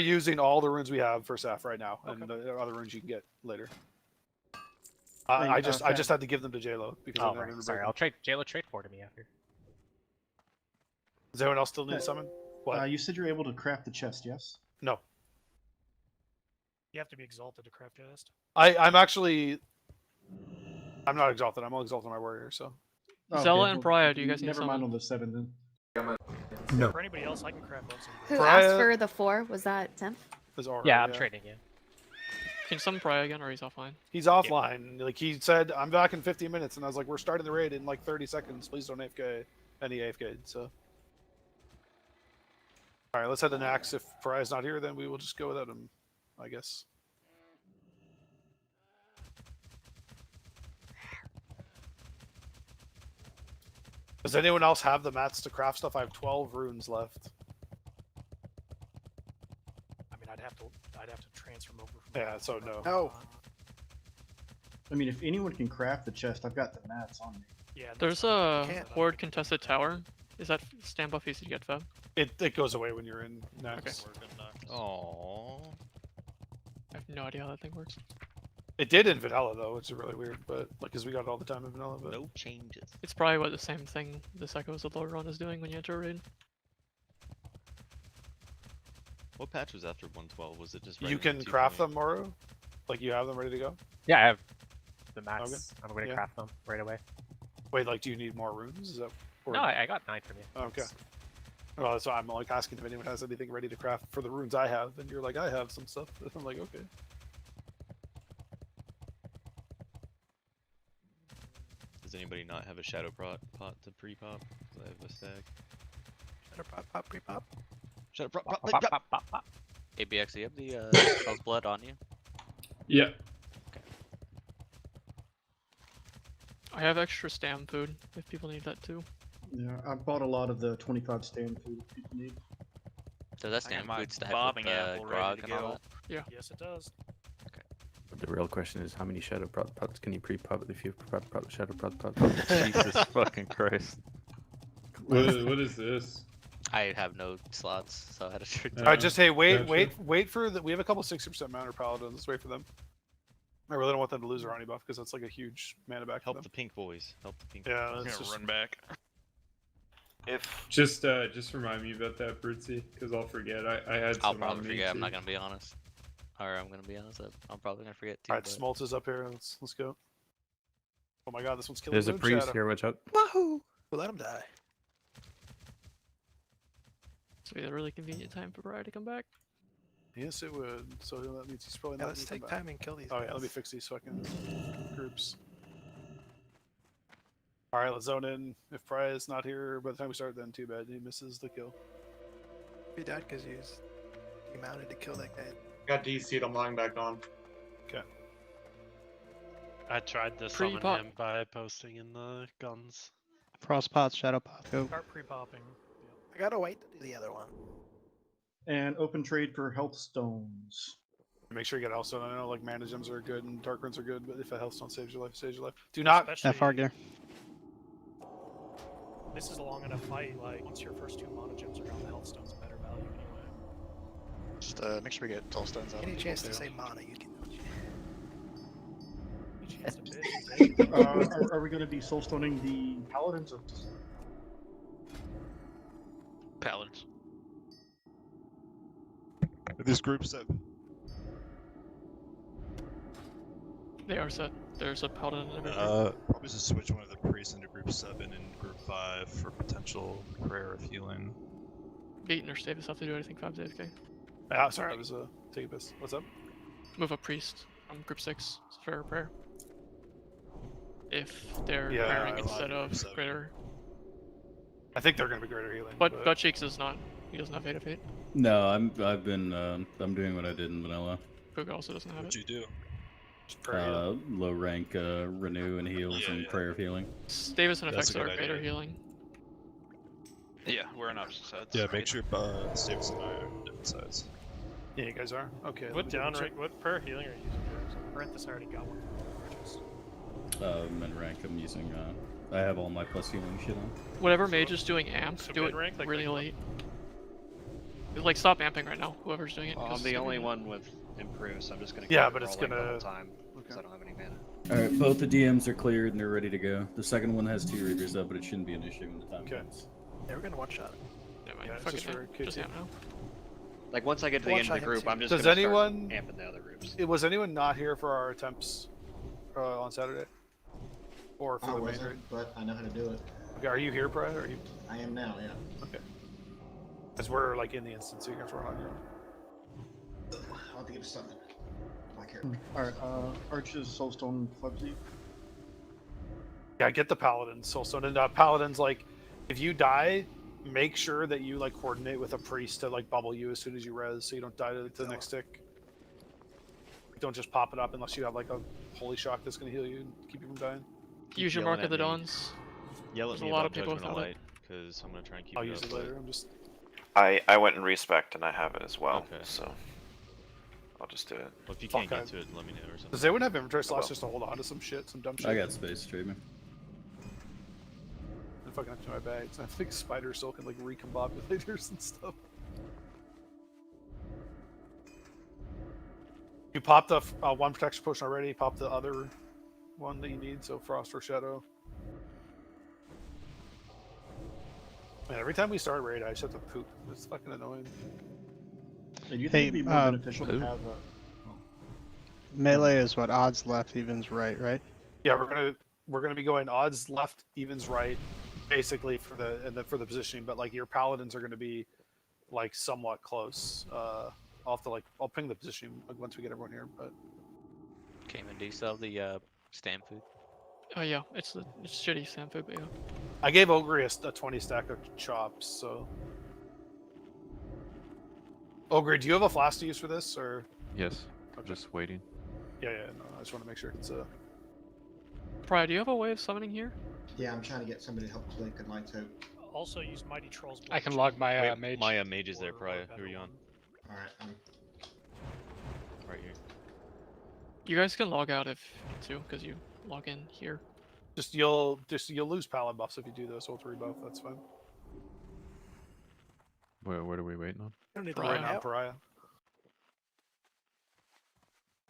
using all the runes we have for Saf right now, and the other runes you can get later. I just had to give them to JLo because I never Sorry, I'll trade JLo trade for to me after. Does anyone else still need to summon? What? You said you're able to craft the chest, yes? No. You have to be exalted to craft chest. I'm not exalted. I'm all exalted my warrior. So. Zela and Pariah, do you guys need Never to mind summon? on the 7 then. No. For anybody else, I can craft both. Who asked for the 4? Was that Temp? Yeah, I'm trading you. Can you summon Pariah again, or he's offline? He's offline. Like he said, I'm back in 15 minutes, and I was like, we're starting the raid in like 30 seconds. Please don't AFK. Any AFK. So. All right, let's head to Nax. If Pariah's not here, then we will just go without him, I guess. Does anyone else have the mats to craft stuff? I have 12 runes left. I mean, I'd have to transfer them over. Yeah, so no. No. I mean, if anyone can craft the chest, I've got the mats on me. Yeah. There's a horde contested tower. Is that stand buff easy to get, Fab? It goes away when you're in Nax. Okay. Aww. I have no idea how that thing works. It did in Vanilla though, which is really weird, but like, cause we got it all the time in Vanilla. But... No changes. It's probably what the same thing this Echoes of Low Run is doing when you enter a raid. What patch was after 112? Was it just you can craft them, Moro? Like you have them ready to go? Yeah, I have the mats. Okay. I'm going to craft them right away. Wait, like, do you need more runes? Is that? Or... No, I got 9 from you. Okay. Well, that's why I'm like asking if anyone has anything ready to craft for the runes I have, and you're like, I have some stuff. I'm like, okay. Does anybody not have a shadow pot to pre-pop? I have a stack. Shadow pop, pre-pop. Shadow pop. ABX, you have the Hell's Blood on you? Yeah. I have extra stam food if people need that too. Yeah, I bought a lot of the 25 stand food people need. Does that stand food stack bobbing with grog and all that? Yeah. Yes, it does. But the real question is, how many shadow pots can you pre-pop if you prop shadow pot? Jesus fucking Christ! What is this? I have no slots, so I had to trade. Alright, just hey, wait for the. We have a couple 60% mana paladins. Let's wait for them. I really don't want them to lose their Arnie buff because that's like a huge mana back. Help the pink boys. Help the pink. Yeah, boys. let's just run back. If just remind me about that, Brutzy, because I'll forget. I had. I'll probably forget. I'm not gonna be honest. Or I'm gonna be honest. I'm probably gonna forget too. Alright, Smoltz is up here. Let's go. Oh my god, this one's killing. There's a priest here. Watch out! Wahoo! We'll let him die. So we had a really convenient time for Pariah to come back. Yes, it would. So that means he's probably Yeah, not. let's take time and kill these. Oh yeah, guys. let me fix these so I can groups. All right, let's zone in. If Pariah is not here by the time we start, then too bad. He misses the kill. He died because he was demounted to kill that guy. Got DC'd, I'm lying back on. Okay. I tried to summon him by posting in the guns. Frost pots, shadow pot, go. Start pre-popping. I gotta wait to do the other one. And open trade for health stones. Make sure you get health stone. I know like mana gems are good and dark runes are good, but if a health stone saves your life, it saves your life. Do not. That far gear. This is a long enough fight. Like once your first 2 mana gems are gone, the health stone's a better value anyway. Just make sure we get soul stones out. Any chance to say mana, you can. Any chance to bitch? Are we going to be soulstoning the paladins or? Paladins. This group set. They are set. There's a paladin in every Probably just switch one of the priests into group 7 and group 5 for potential prayer of healing. Gaten or Stavis have to do anything 5 days, okay? Ah, sorry, I was taking a piss. What's up? Move a priest from group 6 for prayer. If they're Yeah, praying instead of greater. I think they're going to be greater healing. But Butt Cheeks is not. He doesn't have Fate of Fate. No, I'm doing what I did in vanilla. Koga also doesn't have What'd it. you do? Low rank renew and heals and prayer of healing. Stavis and effects are greater healing. Yeah, we're on opposite sides. Yeah, make sure Stavis and I are on different sides. Yeah, you guys are? Okay. What what prayer healing are you using? Parenthesis already got one. Mid rank I'm using I have all my plus healing shit on. Whatever mage is doing amp, So do it mid-rank, like really late. Like, stop amping right now, whoever's doing it. Well, I'm 'cause the only everyone- one with improve, so I'm just gonna Yeah, keep but it it's rolling the gonna- whole time because okay. I don't have any mana. Alright, both the DMs are cleared and they're ready to go. The second one has 2 readers up, but it shouldn't be an issue when the time comes. Yeah, we're gonna one shot it. Yeah, man, Yeah, it's fuck just it, for man. KT. Just amp now. Like once I get to the One end of the shot him group, too. I'm just Does gonna anyone- start amping the other groups. Was anyone not here for our attempts on Saturday? Or for I the main wasn't, raid? but I know how to do it. Okay, are you here, Brian? Are you? I am now, yeah. Okay. Because we're like in the instance, so you guys are on your own. I'll have to get a summon. My character. Alright, Arches, Soulstone, Fubsy. Yeah, get the Paladins, Soulstone, and Paladins, like, if you die, make sure that you, like, coordinate with a priest to, like, bubble you as soon as you res, so you don't die to the next tick. Don't just pop it up unless you have, like, a holy shock that's gonna heal you and keep you from dying. Use your yelling Mark of at the me. Dawns. Yell at There's me a lot about of people Judgment of without it. Light, because I'm gonna try and keep I'll it use up. it later, I'm just... I went and respect and I have it as well, Okay. so I'll just do it. Well, if you Fuck, can't get I- to it, let me know or something. Does anyone have inventory slots well. just to hold on to some shit, some dumb shit? I got space, Treatment. I'm fucking up to my bags. I think Spider Silk can, like, recombobulators and stuff. You popped the one protection potion already, pop the other one that you need, so Frost or Shadow. Man, every time we start raid, I just have to poop. It's fucking annoying. Hey, do you think Hey, it'd be more beneficial to have Melee is what? Odds left, evens right, right? Yeah, we're gonna be going odds left, evens right, basically for the positioning. But like your paladins are gonna be like somewhat close. I'll have to I'll ping the positioning like once we get everyone here. But Cayman, do you still have the stand food? Oh yeah, it's shitty sand food, but yeah. I gave Ogre a 20 stack of chops. So Ogre, do you have a flask to use for this or? Yes. Okay. Just waiting. Yeah, no, I just want to make sure it's Priya, do you have a way of summoning here? Yeah, I'm trying to get somebody to help play Good Light Hope. Also use Mighty Troll's I can Bludgeon log my Wait, mage. my mage is there, or, Pariah. Who are you Bedlam. on? Alright, I'm Right here. You guys can log out if you need to, because you log in here. you'll lose paladin buffs if you do this. So we'll rebuff. That's fine. What are we waiting on? You don't need Pariah. Right now, out. Pariah.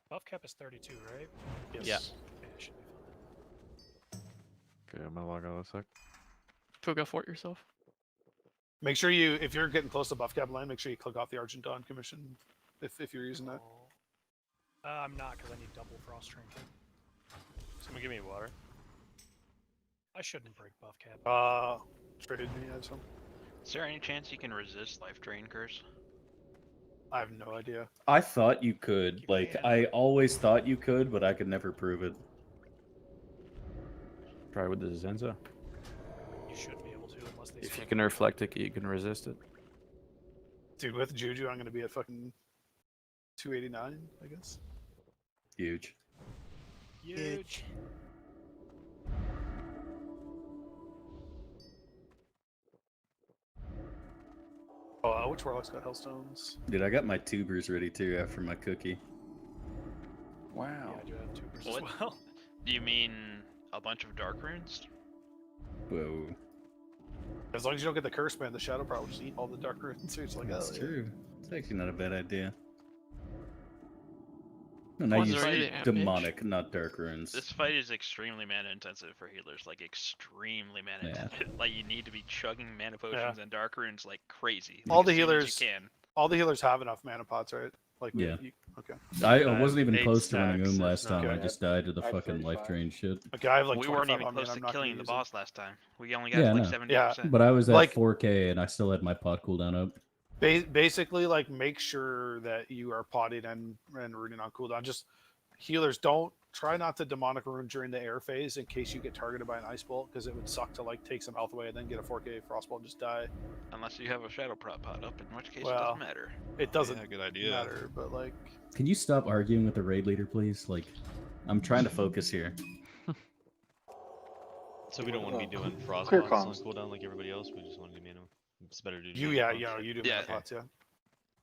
Buff cap is 32, right? Yes. Yeah. Yeah, it should be fine. Okay, I'm gonna log out a sec. Puga fort yourself. Make sure if you're getting close to buff cap line, make sure you click off the Argent Dawn commission if you're using that. I'm not, because I need double frost drink. Someone give me water. I shouldn't break buff cap. Traded me, I have some. Is there any chance you can resist life drain curse? I have no idea. I thought you could. You Like, can. I always thought you could, but I could never prove it. Try with the Zenza. You should be able to, unless they If you switch. can reflect it, you can resist it. Dude, with Juju, I'm gonna be at fucking 289, I guess. Huge. Huge. Oh, which warlock's got hellstones? Dude, I got my tubers ready too after my cookie. Wow. Yeah, I do have tubers What? as well. Do you mean a bunch of dark runes? Whoa. As long as you don't get the curse man, the shadow power will just eat all the dark runes. So it's like, That's oh, yeah. true. It's actually not a bad idea. And I One's use already at demonic, not dark runes. This fight is extremely mana intensive for healers, like extremely mana Yeah. intensive. Like you need to be chugging mana potions and dark runes like crazy. All like, the as soon as healers- you can. All the healers have enough mana pots, right? Like, Yeah. Okay. I wasn't even 8 close to running stacks, last there's time. no- I just died to the I have fucking life 35. drain shit. Okay, I have like We 25 weren't even on me, and close I'm to not killing gonna the use boss last time. We only got Yeah, I like know. 70%. But I was at Like- 4K and I still had my pot cooldown up. Basically, like, make sure that you are potting and runing on cooldown. Just healers, don't try not to demonic rune during the air phase in case you get targeted by an ice bolt, because it would suck to like take some health away and then get a 4K frostbolt and just die. Unless you have a shadow prop pot up, in which case it Well, doesn't matter. It doesn't Yeah, good idea. matter, but like, Can you stop arguing with the raid leader, please? Like, I'm trying to focus here. So we don't want to be doing frost Clear pots on comms. cooldown like everybody else. We just want to do mana. It's better to do. you mana yeah, pots. you do Yeah. mana pots, yeah.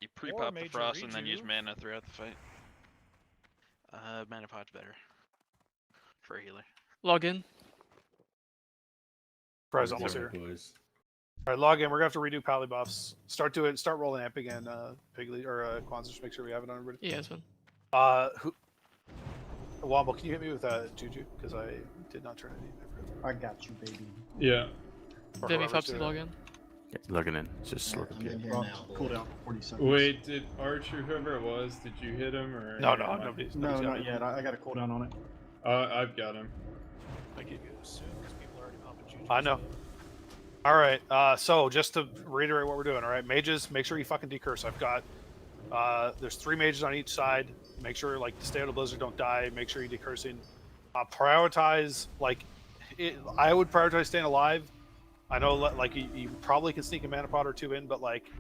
You pre-pop the Major frost and then use Rejuve. mana throughout the fight. Mana pot's better. For a healer. Log in. Prize almost Zero, here. boys. All right, log in. We're gonna have to redo pally buffs. Start rolling amp again. Piggly or Kwanzaa, just make sure we have it on everybody. Yeah, it's fine. Who? Womble, can you hit me with Juju? Because I did not turn any. I got you, baby. Yeah. Demi Fubs log in. Yeah, logging in. Just look I'm in here now, boys. Cooldown 40 seconds. Wait, did Archer, whoever it was, did you hit him or? No, nobody's No, got not it. yet. I got a cooldown on it. I've got him. I give you soon because people are already popping juju. I know. All right. So just to reiterate what we're doing. All right, mages, make sure you fucking decurse. I've got. There's 3 mages on each side. Make sure like to stay out of blizzard, don't die. Make sure you're decursing. Prioritize like. I would prioritize staying alive. I know like you probably can sneak a mana pot or 2 in, but like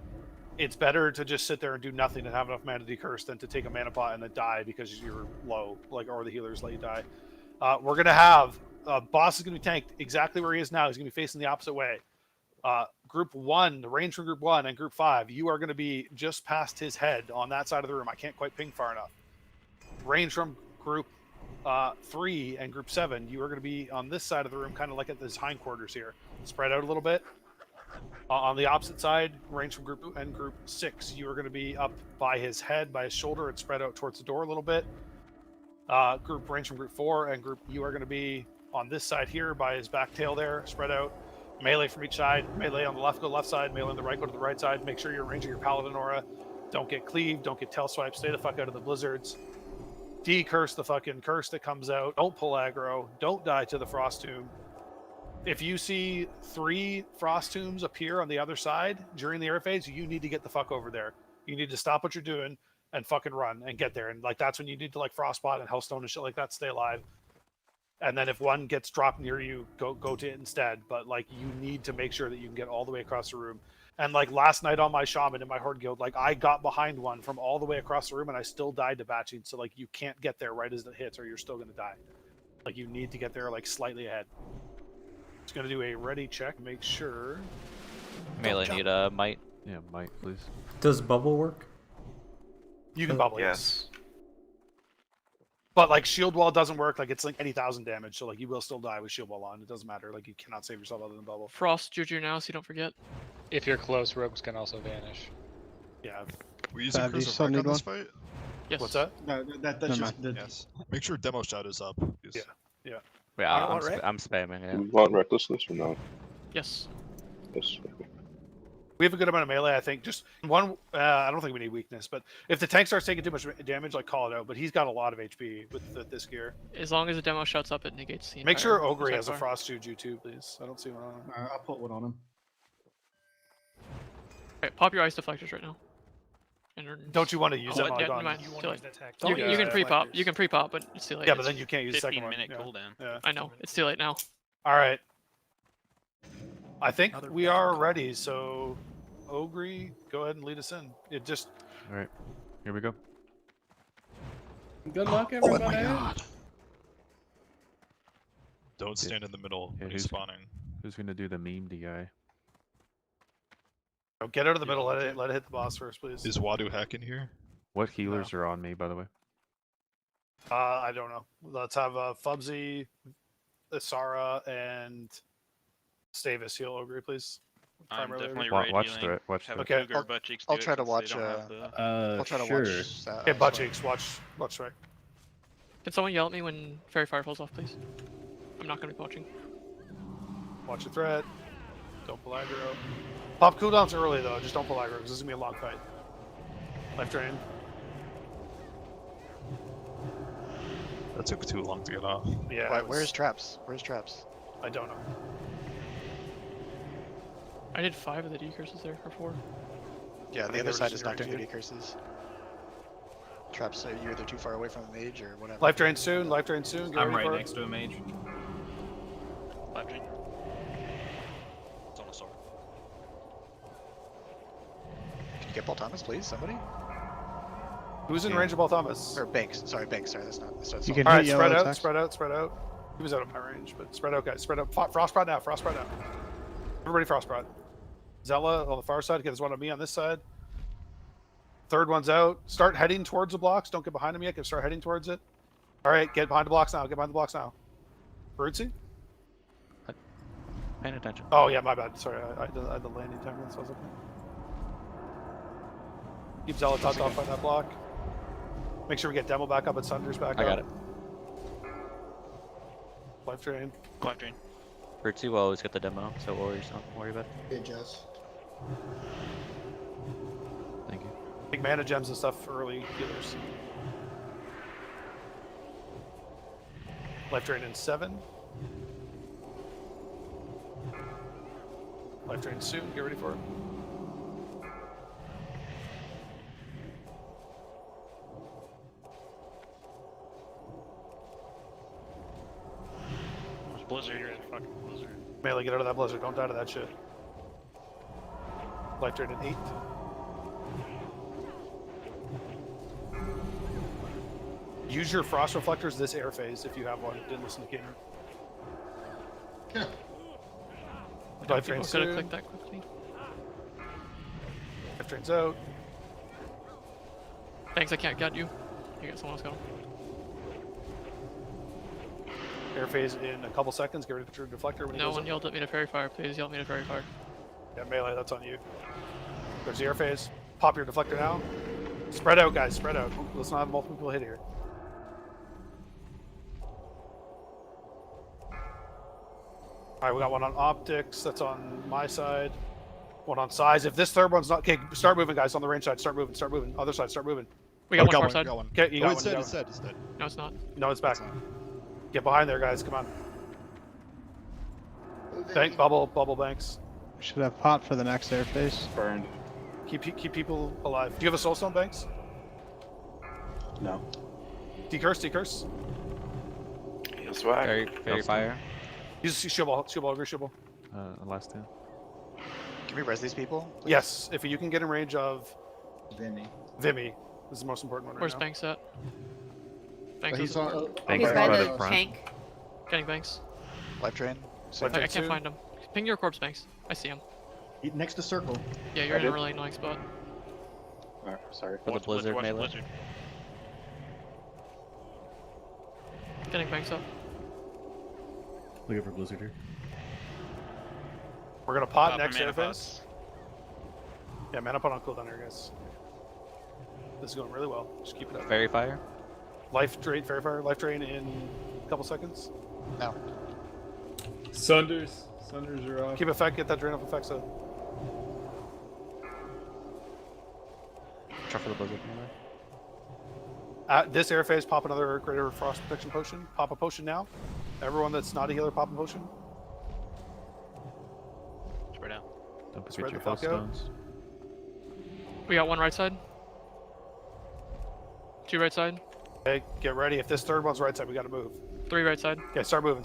it's better to just sit there and do nothing and have enough mana to decurse than to take a mana pot and then die because you're low, like or the healers let you die. We're gonna have boss is gonna be tanked exactly where he is now. He's gonna be facing the opposite way. Group 1, the range from group 1 and group 5, you are gonna be just past his head on that side of the room. I can't quite ping far enough. Range from group 3 and group 7, you are going to be on this side of the room, kind of like at this hindquarters here. Spread out a little bit. On the opposite side, range from group 2 and group 6, you are going to be up by his head, by his shoulder, and spread out towards the door a little bit. Range from group 4 and group, you are going to be on this side here by his back tail there, spread out. Melee from each side. Melee on the left, go left side. Melee on the right, go to the right side. Make sure you're ranging your paladin aura. Don't get cleaved. Don't get tail swiped. Stay the fuck out of the blizzards. Decurse the fucking curse that comes out. Don't pull aggro. Don't die to the frost tomb. If you see 3 frost tombs appear on the other side during the air phase, you need to get the fuck over there. You need to stop what you're doing and fucking run and get there. And like that's when you need to like frostbot and hellstone and shit like that. Stay alive. And then if one gets dropped near you, go to it instead. But like you need to make sure that you can get all the way across the room. And like last night on my shaman in my horde guild, like I got behind one from all the way across the room and I still died to batching. So like you can't get there right as it hits or you're still gonna die. Like you need to get there like slightly ahead. Just gonna do a ready check, make sure. Melee need a might. Yeah, might please. Does bubble work? You can bubble, Yes. But like shield wall doesn't work. Like it's like 80,000 damage, so like you will still die with shield wall on. It doesn't matter. Like you cannot save yourself other than bubble. Frost Juju now, so you don't forget. If you're close, rogues can also vanish. Yeah. We using Curse of Wreck on this fight? Yes. What's that? No, that's just Yes. Make sure demo shout is up. Please. Yeah. Yeah, I'm spamming it. You want recklessness or no? Yes. Yes. We have a good amount of melee, I think. Just one, I don't think we need weakness, but if the tank starts taking too much damage, like call it out. But he's got a lot of HP with this gear. As long as the demo shuts up, it negates the Make sure entire Ogre has a bar. frost juju too, please. I don't see one on him. I'll put one on him. Alright, pop your ice deflectors right now. And Don't you want to use them? yeah, on never mind. You Too want to late. use that tech. You can pre-pop. You can pre-pop, but it's too late. Yeah, but then you can't use the second one. 15-minute Yeah. cooldown. Yeah. I know. It's too late now. All right. I think Another we bad are call. ready. So, Ogre, go ahead and lead us in. It just All right, here we go. Good luck, everybody. Oh my god. Don't stand in the middle when he's who's- spawning. Who's gonna do the meme guy? get out of the middle. Let it hit the boss first, please. Is Wadu Hack in here? What healers are on me, by the way? I don't know. Let's have Fubsy, Isara, and Stavis heal Ogre, please. I'm Primarily. definitely Wa- raid watch healing. threat. Watch Have threat. Okay, Cougar butt cheeks I'll do it try to since they watch, don't have the- I'll try to sure. watch that. Okay, butt cheeks. Watch right. Can someone yell at me when Fairy Fire falls off, please? I'm not gonna be watching. Watch the threat. Don't pull aggro. Pop cooldowns early though. Just don't pull aggro because this is gonna be a long fight. Life drain. That took too long to get off. Yeah. Why, it was- where's traps? Where's traps? I don't know. I did 5 of the decurses there, or 4. Yeah, think the they other were side just is not doing guaranteed. good curses. Traps, you're either too far away from the mage or whatever. Life drain soon. Life drain soon. Get ready for it. to a mage. Live drain. It's on a sword. Can you get Paul Thomas, please? Somebody? Who's in range of Ball Thomas? Or Banks. Sorry, Banks. Sorry, that's not. That's You not can All right, hit yellow spread out, attacks. spread out, spread out. He was out of my range, but spread out, guys. Spread out. Frostbite now. Frostbite now. Everybody frostbite. Zela on the far side. There's one on me on this side. Third one's out. Start heading towards the blocks. Don't get behind them yet. Start heading towards it. All right, get behind the blocks now. Get behind the blocks now. Brutesy? Paying attention. Oh yeah, my bad. Sorry, I had the landing timer, so I was looking. Keep Zela topped off by that block. Make sure we get demo back up and Sunders back up. I got it. Life drain. Life drain. Birdsey will always get the demo, so worries, don't worry about it. Hey, Jess. Thank you. Big mana gems and stuff for early healers. Life drain in 7. Life drain soon. Get ready for it. There's blizzard here. Fucking blizzard. Melee, get out of that blizzard. Don't die to that shit. Life drain in 8. Use your frost reflectors this air phase if you have one. Didn't listen to Gamer. Yeah. Life drain People could have soon. clicked that quickly. Life drain's out. Thanks, I can't get you. You get someone else going. Air phase in a couple seconds. Get ready for your deflector when he No goes one up. yelled at me to fairy fire. Please yell at me to fairy fire. Yeah, melee, that's on you. There's the air phase. Pop your deflector now. Spread out, guys. Spread out. Let's not have multiple people hit here. Alright, we got one on optics. That's on my side. One on size. If this third one's not... Okay, start moving, guys. On the range side. Start moving. Start moving. Other side. Start moving. We got one far side. Got one. Okay, you got it's one. dead, You it's got dead, it's dead. No, it's not. No, it's back. Get behind there, guys. Come on. Bank, bubble banks. We should have pot for the next airface. Burned. Keep people alive. Do you have a soulstone, Banks? No. Decurse. Heals back. Fairy fire. Use shield ball. Agree, shield ball. Last two. Can we res these people? Please? Yes, if you can get in range of Vinny. Vimy, this is the most important one right Where's now. Banks at? Banks He's is on. Banks right by by the the front. Tank. getting Banks. Life drain. Life I drain can't soon. find him. Ping your corpse, Banks. I see him. Next to circle. Yeah, you're in a really annoying spot. Sorry. For the blizzard watch melee. blizzard. Getting Banks up. Looking for blizzard here. We're gonna pot Pop next mana airface. pots. Yeah, mana pot on cooldown here, guys. This is going really well. Just keep it up. Fairy fire. Life drain, fairy fire, life drain in a couple seconds. No. Sunders are off. Keep effect, get that drain off effect. So Try for the blizzard melee. at this air phase, pop another greater frost protection potion. Pop a potion now. Everyone that's not a healer, pop a potion. Spread out. Don't forget Spread your the health fuck out. stones. We got one right side. Two right side. Okay, get ready. If this third one's right side, we gotta move. Three right side. Okay, start moving.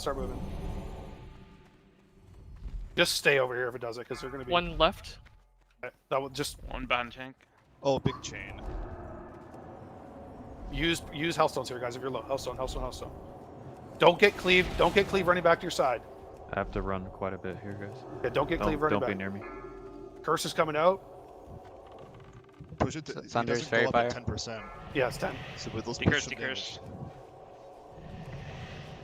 Just stay over here if it does it, because they're gonna be. One left. Okay, that will just One behind tank. Oh, big chain. use hellstones here, guys. If you're low, hellstone. Don't get cleave running back to your side. I have to run quite a bit here, guys. Yeah, don't get cleave running Don't be back. near me. Curse is coming out. Push it to, it Sunders, doesn't fairy go up fire. at 10%. Yeah, it's 10. So with those Decurse, push decurse.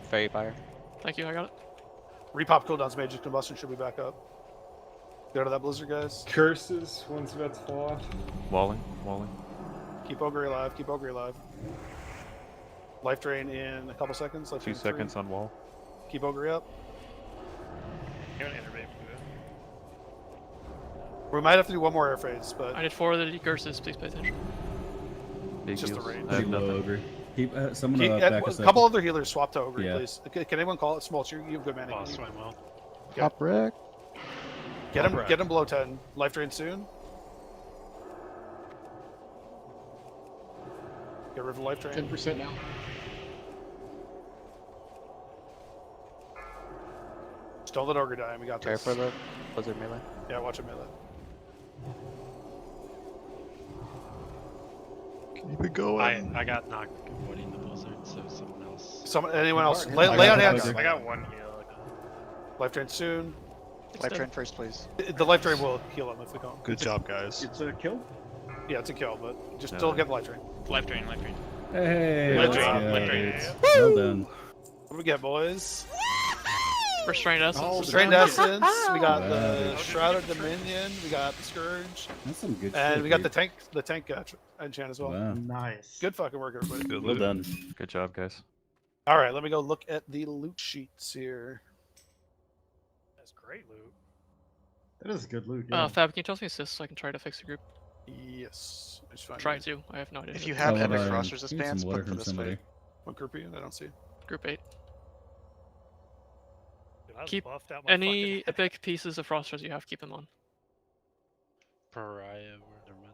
Fairy fire. Thank you, I got it. Repop cooldowns, Mage's Combustion should be back up. Get out of that blizzard, guys. Curses. One's about to fall off. Walling. Keep Ogre alive. Life drain in a couple seconds. Life 2 drain in seconds 3. on wall. Keep Ogre up. You're gonna innervate. We might have to do one more air phase, but I did 4 of the decurses, please pay attention. Big just the heals. range. I have nothing. Keep someone keep, back a couple other healers swap to Ogre, Yeah. please. Can anyone call it? Smolch, you have good mana. Oh, Can you- swing well. Top wreck. Get him below 10. Life drain soon. Get rid of the life drain. 10% now. Just don't let Ogre die, and we got Try this. for the blizzard melee. Yeah, watch him melee. Keep it going. I got knocked avoiding the blizzard, so someone else. Anyone else? Mark, Lay on hands. I got one heal. Life drain soon. It's Life dead. drain first, please. The life drain will heal him if we don't. Good job, guys. It's a kill. Yeah, it's a kill, but just No. still get the life drain. Life drain, life drain. Hey, Life let's drain, go. life drain. Well done. What do we get, boys? Restrained Essence. Restrained Essence. We got the Wow. Shrouded Dominion. We got the Scourge. That's some good And shit, we got dude. the tank enchant as well. Wow. Nice. Good fucking work, everybody. Good Well loot. done. Good job, guys. All right, let me go look at the loot sheets here. That's great loot. That is good loot. Yeah. Fab, can you tell me assists so I can try to fix the group? Yes. I just found Try it. to. I have no idea. If you Oh, have hold Epic on. Frost Get Resistance, some put water it for from this somebody. fight. What group are you in? I don't see. Group 8. Dude, I was Keep buffed out my any fucking epic pieces of Frost Res you have, keep them on. Pariah, never mind.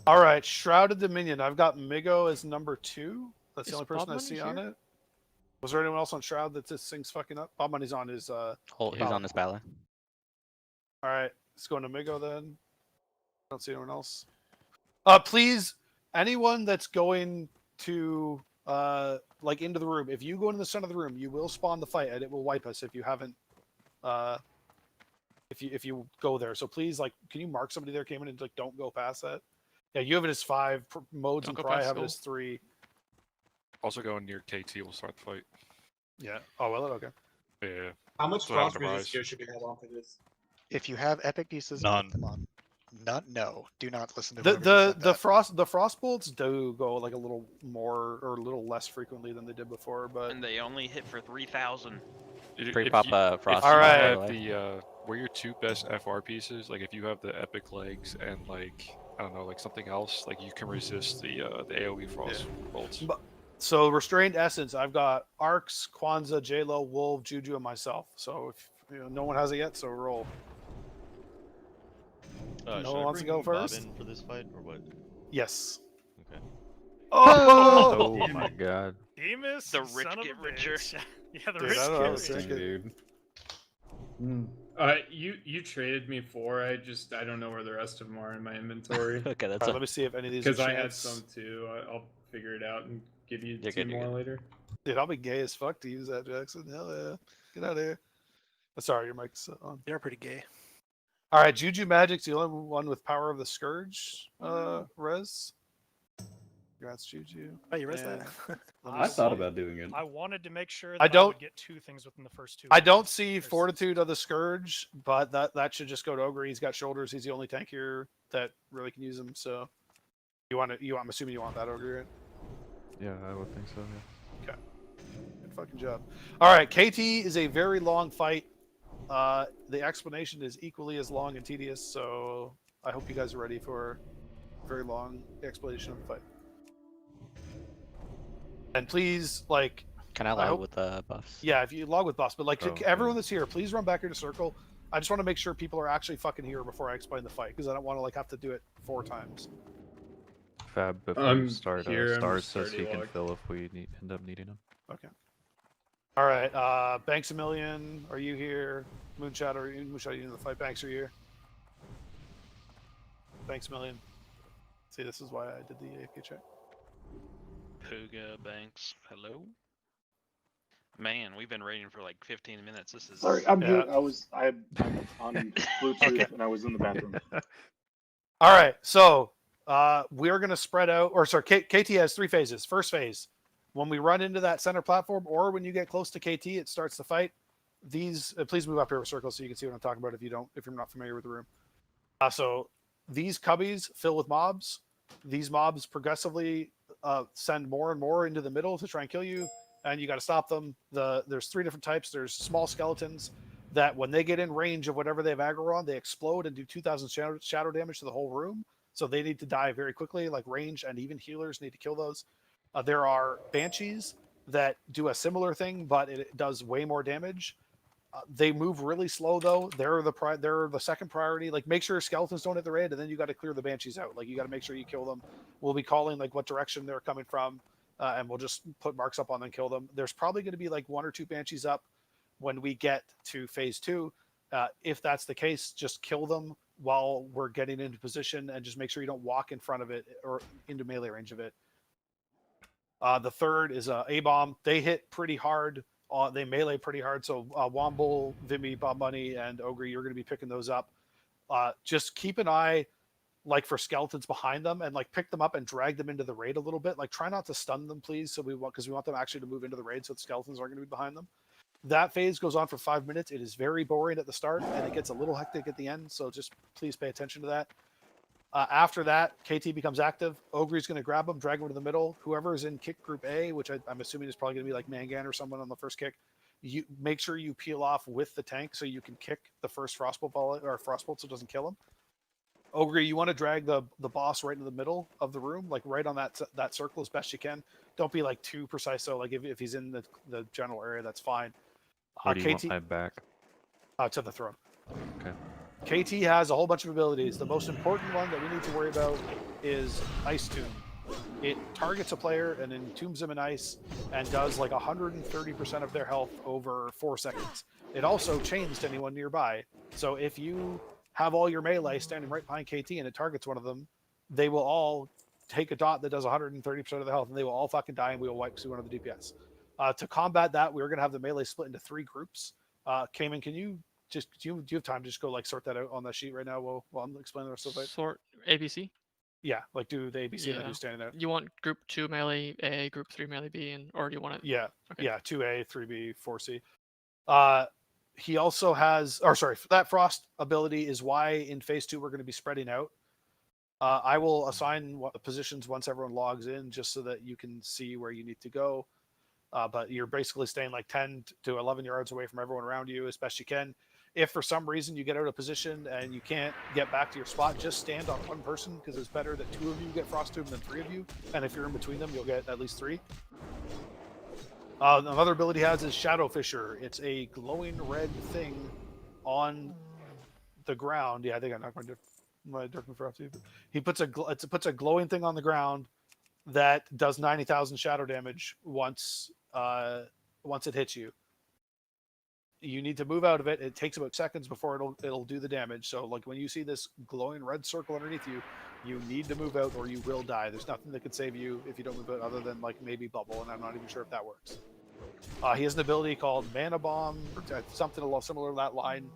All right, Shrouded Dominion. I've got Migo as number 2. That's Is the only person Bob I Money see on here? it. Was there anyone else on Shroud that this thing's fucking up? Bob Money's on his He's on this ballot. All right, let's go into Migo then. Don't see anyone else. Please, anyone that's going to like into the room, if you go into the center of the room, you will spawn the fight and it will wipe us if you haven't if you go there. So please, like, can you mark somebody there came in and like don't go past that? Yeah, you have it as 5 modes, Don't and go Pry past have it school. as 3. Also going near KT will start the fight. Yeah. Oh well, okay. Yeah. How much So I have frost to rise. resist should we have on for this? If you have epic pieces, None. put them on. No. Do not listen to The whoever just said that. the frost bolts do go like a little more or a little less frequently than they did before, but And they only hit for 3,000. Pre-pop Frost. All right. Have the where your 2 best FR pieces, like if you have the epic legs and like I don't know, like something else, like you can resist the AoE frost bolts. so restrained essence, I've got Arcs, Kwanzaa, J-Lo, Wolf, Juju, and myself. So if no one has it yet, so roll. No Should one I wants to bring go first? Bob in for this fight or what? Yes. Okay. Oh, Oh my god. Demus, The you rich son of get a richer. bitch. Yeah, the Dude, rich I don't know, get I was richer. thinking- Dude. You traded me 4. I don't know where the rest of them are in my inventory. Okay, that's All right, let me see if any of these. are Because I had chance. some too. I'll figure it out and give you You're 2 good, you're more good. later. Dude, I'll be gay as fuck to use that, Jackson. Hell yeah. Get out of here. Sorry, your mic's on. You're pretty gay. All right, Juju Magic's the only one with Power of the Scourge, res. Congrats, Juju. Oh, you read And that? I thought about doing it. I wanted to make sure that I I don't- would get 2 things within the first 2. I don't rounds. see There's- Fortitude of the Scourge, but that should just go to Ogre. He's got shoulders. He's the only tank here that really can use him. So I'm assuming you want that Ogre, right? Yeah, I would think so. Yeah. Good fucking job. All right, KT is a very long fight. The explanation is equally as long and tedious, so I hope you guys are ready for a very long explanation of the fight. And please, like, Can I I log hope- with buffs? yeah, if you log with boss, but like Oh, okay. everyone that's here, please run back here to circle. I just want to make sure people are actually fucking here before I explain the fight, because I don't want to like have to do it 4 times. Fab, before I'm you start, here, I'm Stars just says he already can logged. fill if we end up needing him. Okay. All right, Banks a Million, are you here? Moonshot, are you in the fight? Banks, are you here? Banks a Million. See, this is why I did the AP check. Puga Banks, hello? Man, we've been waiting for like 15 minutes. This is. Sorry, I'm Yeah. here. I'm on Bluetooth and I was in the bathroom. All right, so we're gonna spread out, or sorry, KT has 3 phases. First phase, when we run into that center platform, or when you get close to KT, it starts the fight. These, please move up here a circle so you can see what I'm talking about if you're not familiar with the room. So these cubbies fill with mobs. These mobs progressively send more and more into the middle to try and kill you, and you got to stop them. There's 3 different types. There's small skeletons that when they get in range of whatever they have aggro on, they explode and do 2,000 shadow damage to the whole room. So they need to die very quickly, like range and even healers need to kill those. There are banshees that do a similar thing, but it does way more damage. They move really slow though. They're the second priority. Like make sure skeletons don't hit the raid, and then you got to clear the banshees out. Like you got to make sure you kill them. We'll be calling like what direction they're coming from, and we'll just put marks up on them and kill them. There's probably going to be like 1 or 2 banshees up when we get to phase 2. If that's the case, just kill them while we're getting into position, and just make sure you don't walk in front of it or into melee range of it. The third is A-bomb. They hit pretty hard. They melee pretty hard. So Womble, Vimy, Bob Money, and Ogre, you're going to be picking those up. Just keep an eye. like for skeletons behind them, and like pick them up and drag them into the raid a little bit. Like try not to stun them, please. So because we want them actually to move into the raid, so the skeletons aren't going to be behind them. That phase goes on for 5 minutes. It is very boring at the start, and it gets a little hectic at the end. So just please pay attention to that. After that, KT becomes active. Ogre's going to grab him, drag him to the middle. Whoever is in kick group A, which I'm assuming is probably going to be like Mangan or someone on the first kick, you make sure you peel off with the tank so you can kick the first frostbolt ball or frostbolt so it doesn't kill him. Ogre, you want to drag the boss right in the middle of the room, like right on that circle as best you can. Don't be like too precise. So like if he's in the general area, that's fine. Where do you KT want my back? to the throne. Okay. KT has a whole bunch of abilities. The most important one that we need to worry about is Ice Tomb. It targets a player and entombs them in ice and does like 130% of their health over 4 seconds. It also chains to anyone nearby. So if you have all your melee standing right behind KT and it targets one of them, they will all take a dot that does 130% of the health and they will all fucking die and we will wipe one of the DPS. To combat that, we're going to have the melee split into 3 groups. Cayman, can you do you have time to just go like sort that out on that sheet right now while I'm explaining the rest of the fight? Sort ABC. Yeah, like do the ABC and then do standing out. You want group 2 melee A, group 3 melee B, and or do you want it? Yeah, Okay. yeah, 2A, 3B, 4C. He also has, that frost ability is why in phase 2 we're going to be spreading out. I will assign positions once everyone logs in, just so that you can see where you need to go. But you're basically staying like 10 to 11 yards away from everyone around you as best you can. If for some reason you get out of position and you can't get back to your spot, just stand on one person, because it's better that 2 of you get frost tomb than 3 of you. And if you're in between them, you'll get at least 3. Another ability he has is Shadow Fisher. It's a glowing red thing on the ground. Yeah, I think I knocked my Darkman for off too. He puts a glowing thing on the ground that does 90,000 shadow damage once it hits you. You need to move out of it. It takes about seconds before it'll do the damage. So like when you see this glowing red circle underneath you, you need to move out or you will die. There's nothing that could save you if you don't move out other than like maybe bubble, and I'm not even sure if that works. He has an ability called Mana Bomb, or something a little similar to that line.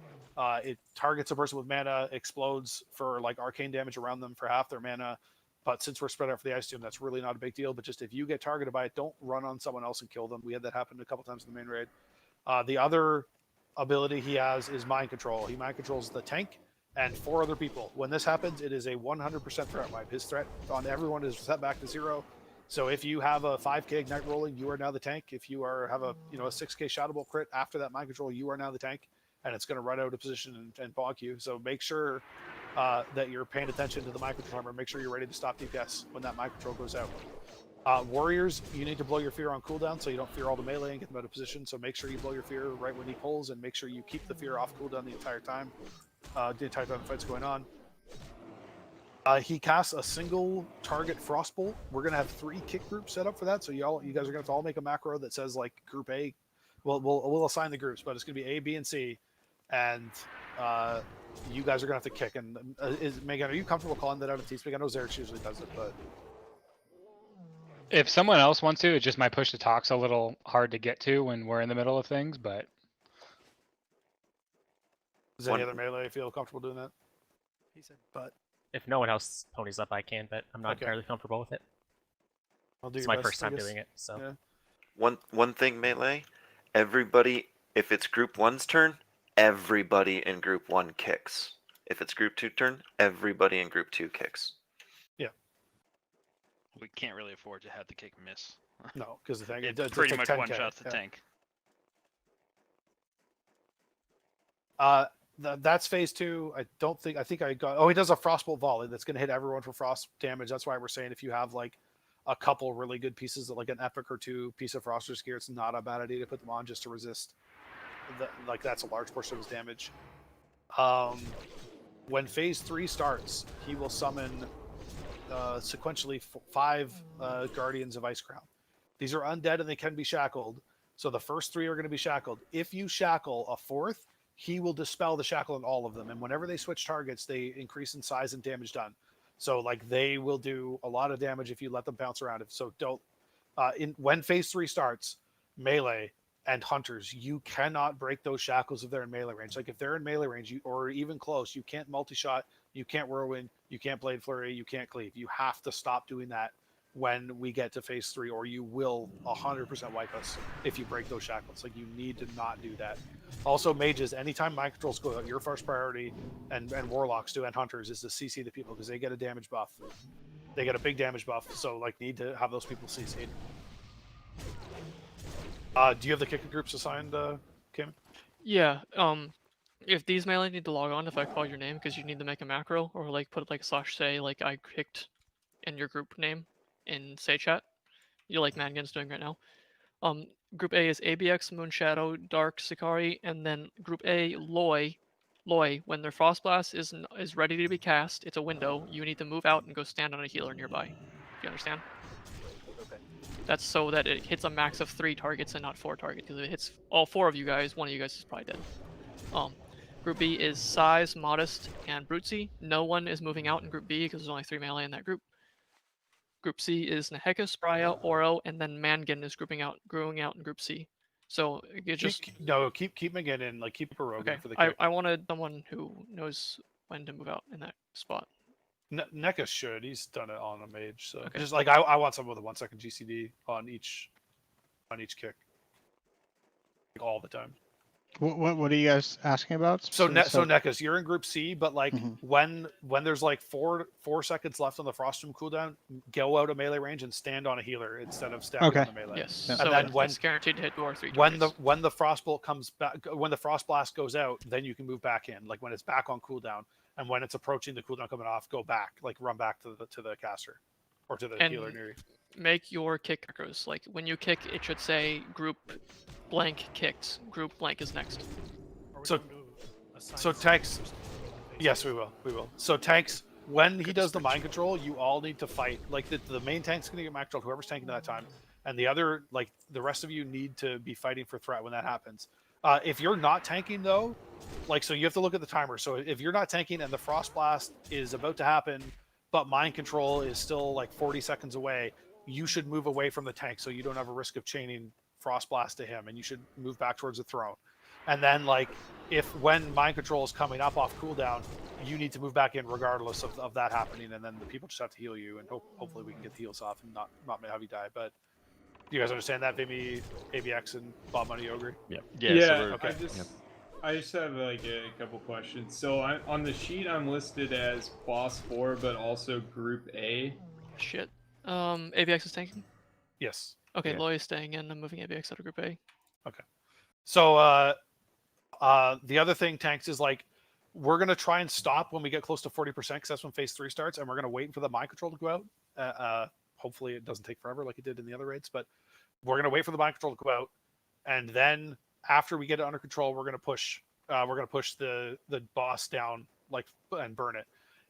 It targets a person with mana, explodes for like arcane damage around them for half their mana. But since we're spread out for the Ice Tomb, that's really not a big deal. But just if you get targeted by it, don't run on someone else and kill them. We had that happen a couple times in the main raid. The other ability he has is Mind Control. He mind controls the tank and 4 other people. When this happens, it is a 100% threat wipe. His threat on everyone is set back to 0. So if you have a 5k ignite rolling, you are now the tank. If you have a 6k Shadow Bolt crit after that mind control, you are now the tank, and it's going to run out of position and bonk you. So make sure that you're paying attention to the mind control timer. Make sure you're ready to stop DPS when that mind control goes out. Warriors, you need to blow your fear on cooldown so you don't fear all the melee and get them out of position. So make sure you blow your fear right when he pulls, and make sure you keep the fear off cooldown the entire time the fight's going on. He casts a single target frostbolt. We're gonna have 3 kick groups set up for that, so you guys are gonna have to all make a macro that says like group A. We'll assign the groups, but it's gonna be A, B, and C, and you guys are gonna have to kick. And Megan, are you comfortable calling that out of TeamSpeak? I know Xerix usually does it, but if someone else wants to, it just might push to talk's a little hard to get to when we're in the middle of things. But does any other melee feel comfortable doing that? He said, but if no one else ponies up, I can, but I'm not entirely comfortable with it. It's my first time doing it, so. Yeah. One thing, Melee, everybody, if it's group 1's turn, everybody in group 1 kicks. If it's group 2 turn, everybody in group 2 kicks. Yeah. We can't really afford to have the kick miss. No, because the thing it does pretty take much 10K. one shots the tank. That's phase 2. I think I got. Oh, he does a frostbolt volley that's going to hit everyone for frost damage. That's why we're saying if you have like a couple really good pieces of like an epic or 2 piece of froster's gear, it's not a bad idea to put them on just to resist. That's a large portion of his damage. When phase 3 starts, he will summon sequentially 5 Guardians of Ice Crown. These are undead and they can be shackled. So the first 3 are going to be shackled. If you shackle a 4th, he will dispel the shackle on all of them. And whenever they switch targets, they increase in size and damage done. So like they will do a lot of damage if you let them bounce around. So don't. When phase 3 starts, melee and hunters, you cannot break those shackles if they're in melee range. Like if they're in melee range or even close, you can't multi-shot You can't whirlwind. You can't blade flurry. You can't cleave. You have to stop doing that when we get to phase 3, or you will 100% wipe us if you break those shackles. Like, you need to not do that. Also, mages, anytime mind controls go out, your first priority, and warlocks do, and hunters, is to CC the people, because they get a damage buff. They get a big damage buff, so like need to have those people CC'd. Do you have the kicker groups assigned, Kim? Yeah. If these melee need to log on if I call your name because you need to make a macro or like put like /say like I kicked in your group name in say chat. You like Mangan's doing right now. Group A is ABX, Moonshadow, Dark, Sakari, and then Group A, Loy. Loy, when their Frost Blast is ready to be cast, it's a window. You need to move out and go stand on a healer nearby. Do you understand? Okay. That's so that it hits a max of 3 targets and not 4 targets. Because if it hits all 4 of you guys, one of you guys is probably dead. Group B is Size, Modest, and Brutesy. No one is moving out in Group B because there's only 3 melee in that group. Group C is Neheka, Spraya, Oro, and then Mangan is growing out in Group C. So you just keep Mangan in, like keep a rogue okay. for the kick. I wanted someone who knows when to move out in that spot. NECA should. He's done it on a mage, so Okay. just like I want someone with a 1-second GCD on each kick, like, all the time. What are you guys asking about? So NECAs, you're in Group C, but like Mhm. when there's like 4 seconds left on the Frostdoom cooldown, go out of melee range and stand on a healer instead of stabbing Okay. on the melee. Yes. And So then when it's guaranteed to hit 2 or 3 when targets. the frostbolt comes back, when the frost blast goes out, then you can move back in. Like when it's back on cooldown, and when it's approaching the cooldown coming off, go back, like run back to the caster or to the And healer near you. make your kick macros. Like when you kick, it should say group blank kicked. Group blank is next. So tanks, yes, we will. So tanks, when he does the mind control, you all need to fight. Like the main tank's gonna get mind controlled, whoever's tanking at that time, and the other, like the rest of you, need to be fighting for threat when that happens. If you're not tanking though, like, so you have to look at the timer. So if you're not tanking and the frost blast is about to happen, but mind control is still like 40 seconds away, you should move away from the tank so you don't have a risk of chaining frost blast to him, and you should move back towards the throne. And then, like, when mind control is coming up off cooldown, you need to move back in regardless of that happening, and then the people just have to heal you, and hopefully we can get the heals off and not have you die. But do you guys understand that, Vimy, ABX, and Bob Money Ogre? Yeah. Okay. I just have like a couple questions. So on the sheet, I'm listed as boss 4, but also Group A. Shit. ABX is tanking? Yes. Okay, Yeah. Loy is staying in. I'm moving ABX out of Group A. Okay. So the other thing, tanks, is like we're gonna try and stop when we get close to 40% because that's when phase 3 starts, and we're gonna wait for the mind control to go out. Hopefully it doesn't take forever like it did in the other raids, but we're gonna wait for the mind control to go out, and then after we get it under control, we're gonna push the boss down, like, and burn it.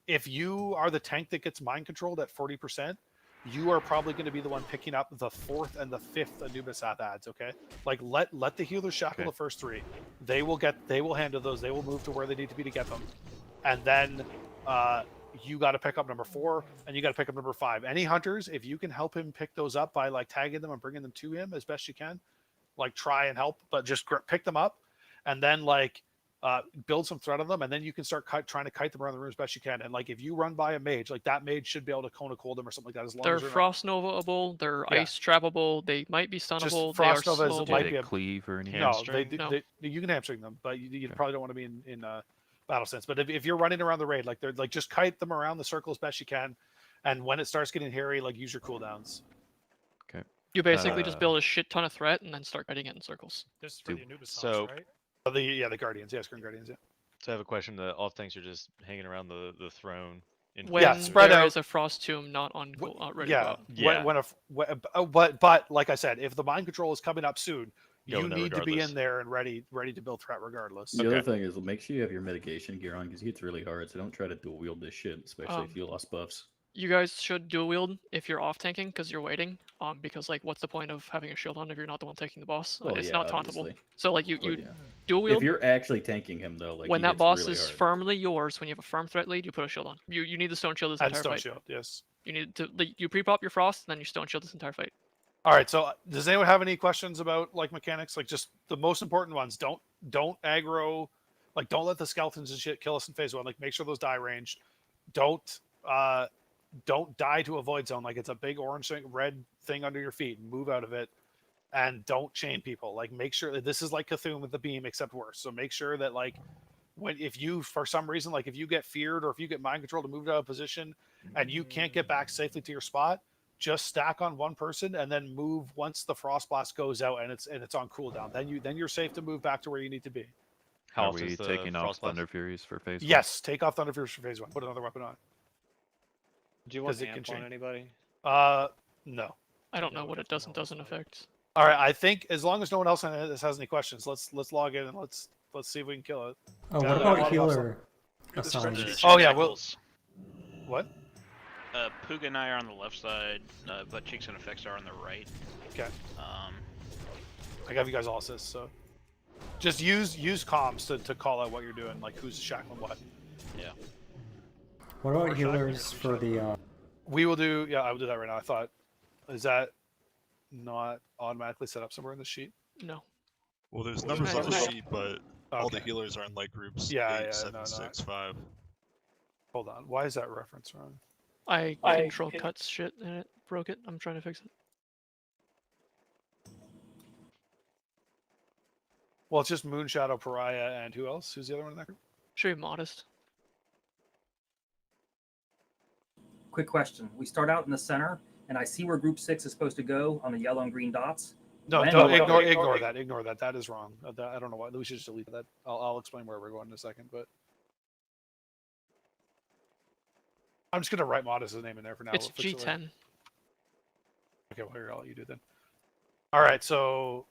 If you are the tank that gets mind controlled at 40%, you are probably going to be the one picking up the 4th and the 5th Anubis adds. Okay, like let the healers shackle the first 3. They will handle those. They will move to where they need to be to get them, and then you got to pick up number 4 and you got to pick up number 5. Any hunters, if you can help him pick those up by like tagging them and bringing them to him as best you can, like try and help, but just pick them up, and then like build some threat on them, and then you can start trying to kite them around the room as best you can. And like if you run by a mage, like that mage should be able to Kona cold them or something like that. As long They're as frost novaable, they're ice trappable, they might be stunnable, just frost they are novas slowable. might be a cleave or anything. No, you can hamstring them, but you probably don't want to be in battle sense. But if you're running around the raid, like they're like, just kite them around the circle as best you can, and when it starts getting hairy, like use your cooldowns. Okay. You basically just build a shit ton of threat and then start kiting it in circles. This is for the Anubis So- right? The Guardians, yes, Green Guardians, yeah. So I have a question. All things are just hanging around the throne. When spread there out. is a frost tomb not on ready Yeah, to go out. yeah. But like I said, if the mind control is coming up soon, Go you in there need to be regardless. in there and ready to build threat regardless. The other thing is make sure you have your mitigation gear on because it gets really hard. So don't try to dual wield this shit, especially if you lost buffs. You guys should dual wield if you're off tanking because you're waiting. Because like, what's the point of having a shield on if you're not the one taking the boss? Well, It's yeah, not tauntable. obviously. So like you Well, yeah. dual wield. If you're actually tanking him though, like when he that gets boss really is hard. firmly yours, when you have a firm threat lead, you put a shield on. You need the stone shield this And entire stone fight. shield, yes. You need to you pre-pop your frost, and then you stone shield this entire fight. All right. So does anyone have any questions about like mechanics? Like just the most important ones. Don't aggro. Like don't let the skeletons and shit kill us in phase 1. Like make sure those die ranged. don't die to a void zone. Like it's a big orange thing, red thing under your feet. Move out of it, and don't chain people. Like make sure that this is like Cthulhu with the beam, except worse. So make sure that like if you for some reason like if you get feared or if you get mind controlled to move out of position and you can't get back safely to your spot, just stack on one person and then move once the frost blast goes out and it's on cooldown. Then you're safe to move back to where you need to be. How Are often we is the taking off Frost Blast? Thunder Furies for phase one? Yes, take off Thunder Furies for phase one. Put another weapon on. Do you want 'Cause it can amp on change. anybody? No. I don't know what it does and doesn't affect. All right, I think as long as no one else on this has any questions, let's log in and let's see if we can kill it. Oh, Yeah, what a about lot of healer awesome- assignments? Oh yeah, well, what? Puga and I are on the left side. Butt cheeks and effects are on the right. Okay. I got you guys all assists, so just use comms to call out what you're doing, like who's shackling what. Yeah. What about healers for the? We will do. Yeah, I will do that right now. I thought, is that not automatically set up somewhere in the sheet? No. Well, there's Well, numbers on the there's- sheet, but all the Okay. healers are in like groups Yeah, 8, yeah, 7, no, 6, 5. Hold on. Why is that reference wrong? I control cuts shit and it broke it. I'm trying to fix it. Well, it's just Moonshadow, Pariah, and who else? Who's the other one in that group? Should be modest. Quick question. We start out in the center, and I see where Group 6 is supposed to go on the yellow and green dots. No, When don't do I- ignore that. Ignore that. That is wrong. I don't know why. We should just delete that. I'll explain where we're going in a second, but I'm just gonna write Modest's name in there for now. It's We'll fix it later. G10. Okay, well here, I'll let you do then. All right. So,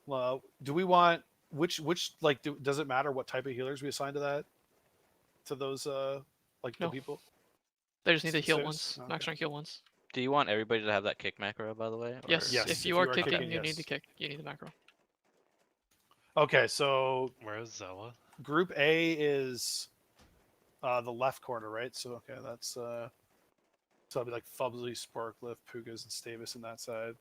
do we want which like does it matter what type of healers we assign to that? To those like No. the people? They just need to heal Serious? once. Okay. Max rank heal once. Do you want everybody to have that kick macro, by the way? Yes. Yes, If you are kicking, you need to kick. You need the macro. Okay, so Where is Zela? Group A is the left corner, right? So okay, that's so it'll be like Fubsy, Sparklift, Pugas, and Stavis in that side.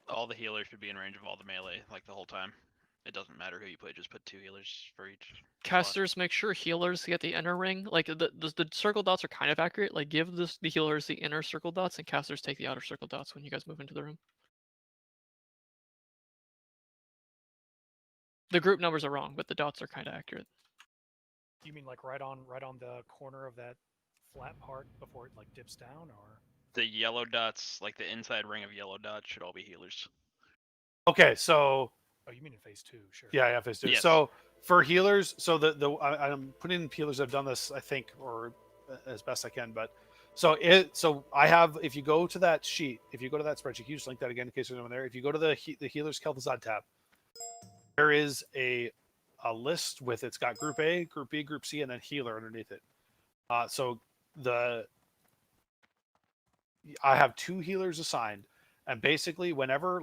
All the healers should be in range of all the melee, like the whole time. It doesn't matter who you put, just put 2 healers for each. Casters, make sure healers get the inner ring. Like the circle dots are kind of accurate. Like give the healers the inner circle dots, and casters take the outer circle dots when you guys move into the room. The group numbers are wrong, but the dots are kind of accurate. You mean like right on the corner of that flat part before it like dips down, or? The yellow dots, like the inside ring of yellow dots, should all be healers. Okay, so Oh, you mean in phase 2? Sure. yeah, phase 2. Yes. So for healers, so I'm putting in healers. I've done this, I think, or as best I can. But so I have. If you go to that sheet, if you go to that spreadsheet, you just link that again in case there's no one there. If you go to the healers Kel'Thuzad tab, there is a list with it's got Group A, Group B, Group C, and then healer underneath it. So I have 2 healers assigned, and basically whenever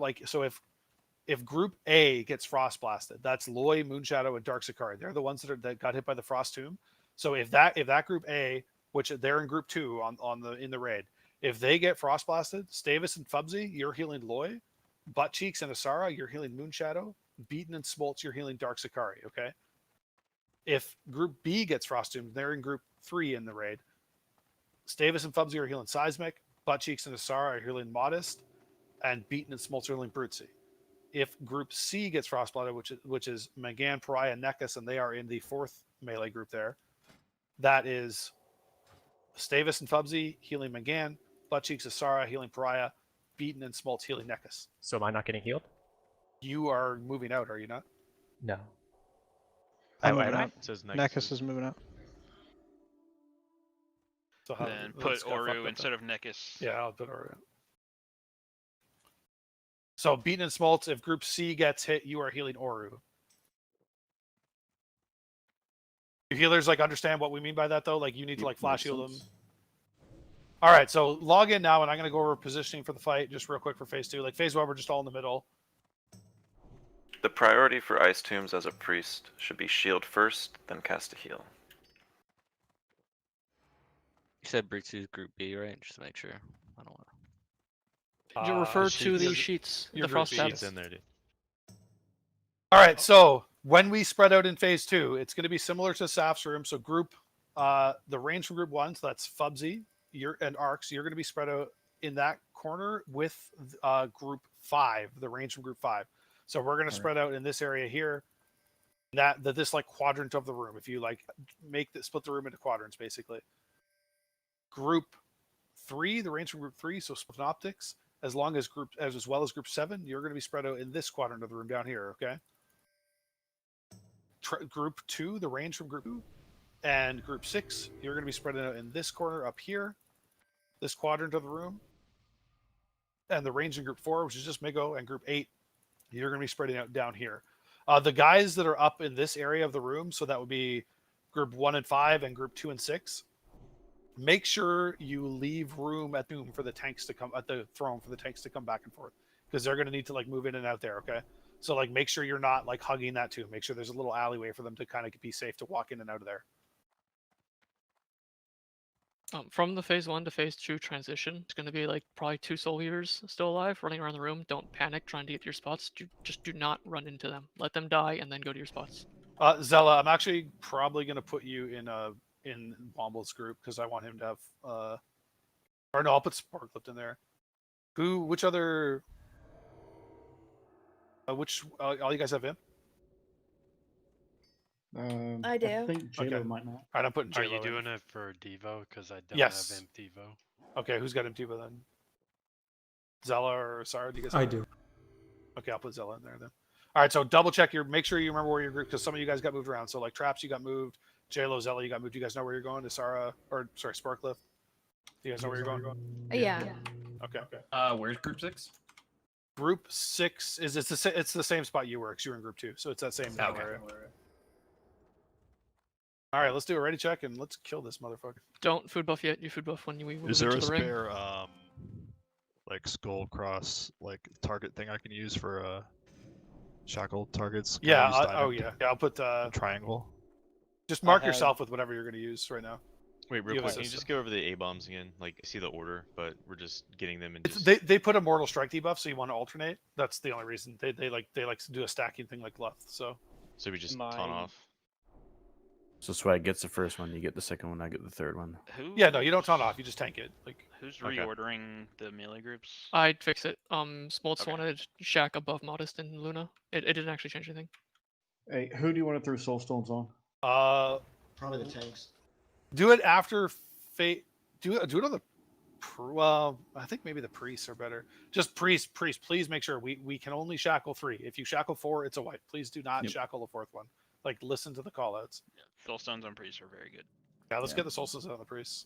if Group A gets frost blasted, that's Loy, Moonshadow, and Dark Sakari. They're the ones that got hit by the frost tomb. So if that Group A, which they're in Group 2 in the raid, if they get frost blasted, Stavis and Fubsy, you're healing Loy. Butt Cheeks and Asara, you're healing Moonshadow. Beaten and Smoltz, you're healing Dark Sakari. Okay. If Group B gets frost tomb, they're in Group 3 in the raid. Stavis and Fubsy are healing Seismic. Butt Cheeks and Asara are healing Modest, and Beaten and Smoltz are healing Brutesy. If Group C gets frostblatted, which is Magan, Pariah, Nekus, and they are in the 4th melee group there, that is Stavis and Fubsy healing Magan, Buttcheeks, Asara healing Pariah, Beaten and Smoltz healing Nekus. So am I not getting healed? You are moving out, are you not? No. I'm I moving out. It says Nekus is moving out. So how, Then put let's go fuck Oru that instead then. of Nekus. Yeah, I'll put Oru. So Beaten and Smoltz, if Group C gets hit, you are healing Oru. Do healers understand what we mean by that though? Like you need to flash heal them. All right, so log in now, and I'm going to go over positioning for the fight just real quick for phase 2. Like phase 1, we're just all in the middle. The priority for Ice Tombs as a priest should be shield first, then cast a heal. You said Britsu's Group B, right? Just to make sure. I don't want to. Did you refer to sheets. the sheets? Your The frost group tab? Sheets in there, dude. All right, so When we spread out in phase 2, it's going to be similar to Saf's room. So the range from group 1, so that's Fubsy and Arcs, you're going to be spread out in that corner with group 5, the range from group 5. So we're going to spread out in this area here, this like quadrant of the room. If you like split the room into quadrants, basically. Group 3, the range from group 3, so split optics, as well as group 7, you're going to be spread out in this quadrant of the room down here, okay? Group 2, the range from group 2, and group 6, you're going to be spread out in this corner up here, this quadrant of the room. And the range in group 4, which is just Migo, and group 8, you're going to be spreading out down here. The guys that are up in this area of the room, so that would be group 1 and 5 and group 2 and 6, make sure you leave room at the for the tanks to come at the throne for the tanks to come back and forth, because they're going to need to like move in and out there, okay? So like make sure you're not like hugging that too. Make sure there's a little alleyway for them to kind of be safe to walk in and out of there. From the phase 1 to phase 2 transition, it's going to be like probably 2 soul weavers still alive running around the room. Don't panic trying to get to your spots. Just do not run into them. Let them die and then go to your spots. Zela, I'm actually probably going to put you in Womble's group because I want him to have or no, I'll put Sparklift in there. Which other all you guys have him? I do. I think JLo Okay. might not. All right, I'm putting Are JLo you in. doing it for Devo? Because I don't Yes. have Imp Devo. Okay, who's got Imp Devo then? Zela or Sarah? Do you guys? I have do. Okay, I'll put Zela in there then. All right, so double check make sure you remember where your group, because some of you guys got moved around. So like Traps, you got moved. JLo, Zela, you got moved. Do you guys know where you're going? To Sarah or sorry, Sparklift? Do you guys know where you're going? Yeah. Okay. Where's group 6? Group 6 is it's the same spot you were, because you were in group 2, so it's that same area. All right, let's do a ready check and let's kill this motherfucker. Don't food buff yet. You food buff when we move Is there into a the ring. spare like skull cross like target thing I can use for shackle targets? Can I Yeah. use diamond? I'll put triangle. Just mark yourself with whatever you're going to use right now. Wait, real You have quick, a can you system. just go over the A bombs again? Like, I see the order, but we're just getting them and just. They put a mortal strike debuff, so you want to alternate. That's the only reason they like to do a stacking thing like Left. So we just taunt off. So Swag gets the first one, you get the second one, I get the third one. yeah, no, you don't taunt off. You just tank it. Like Who's Okay. reordering the melee groups? I'd fix it. Smoltz wanted Shack above Modest and Luna. It didn't actually change anything. Hey, who do you want to throw soulstones on? Probably the tanks. do it after fate. Do it on the. Well, I think maybe the priests are better. Just priest. Please make sure we can only shackle 3. If you shackle 4, it's a wipe. Please do not shackle the 4th one. Like listen to the callouts. Soulstones on priests are very good. Yeah, let's get the solstices on the priests.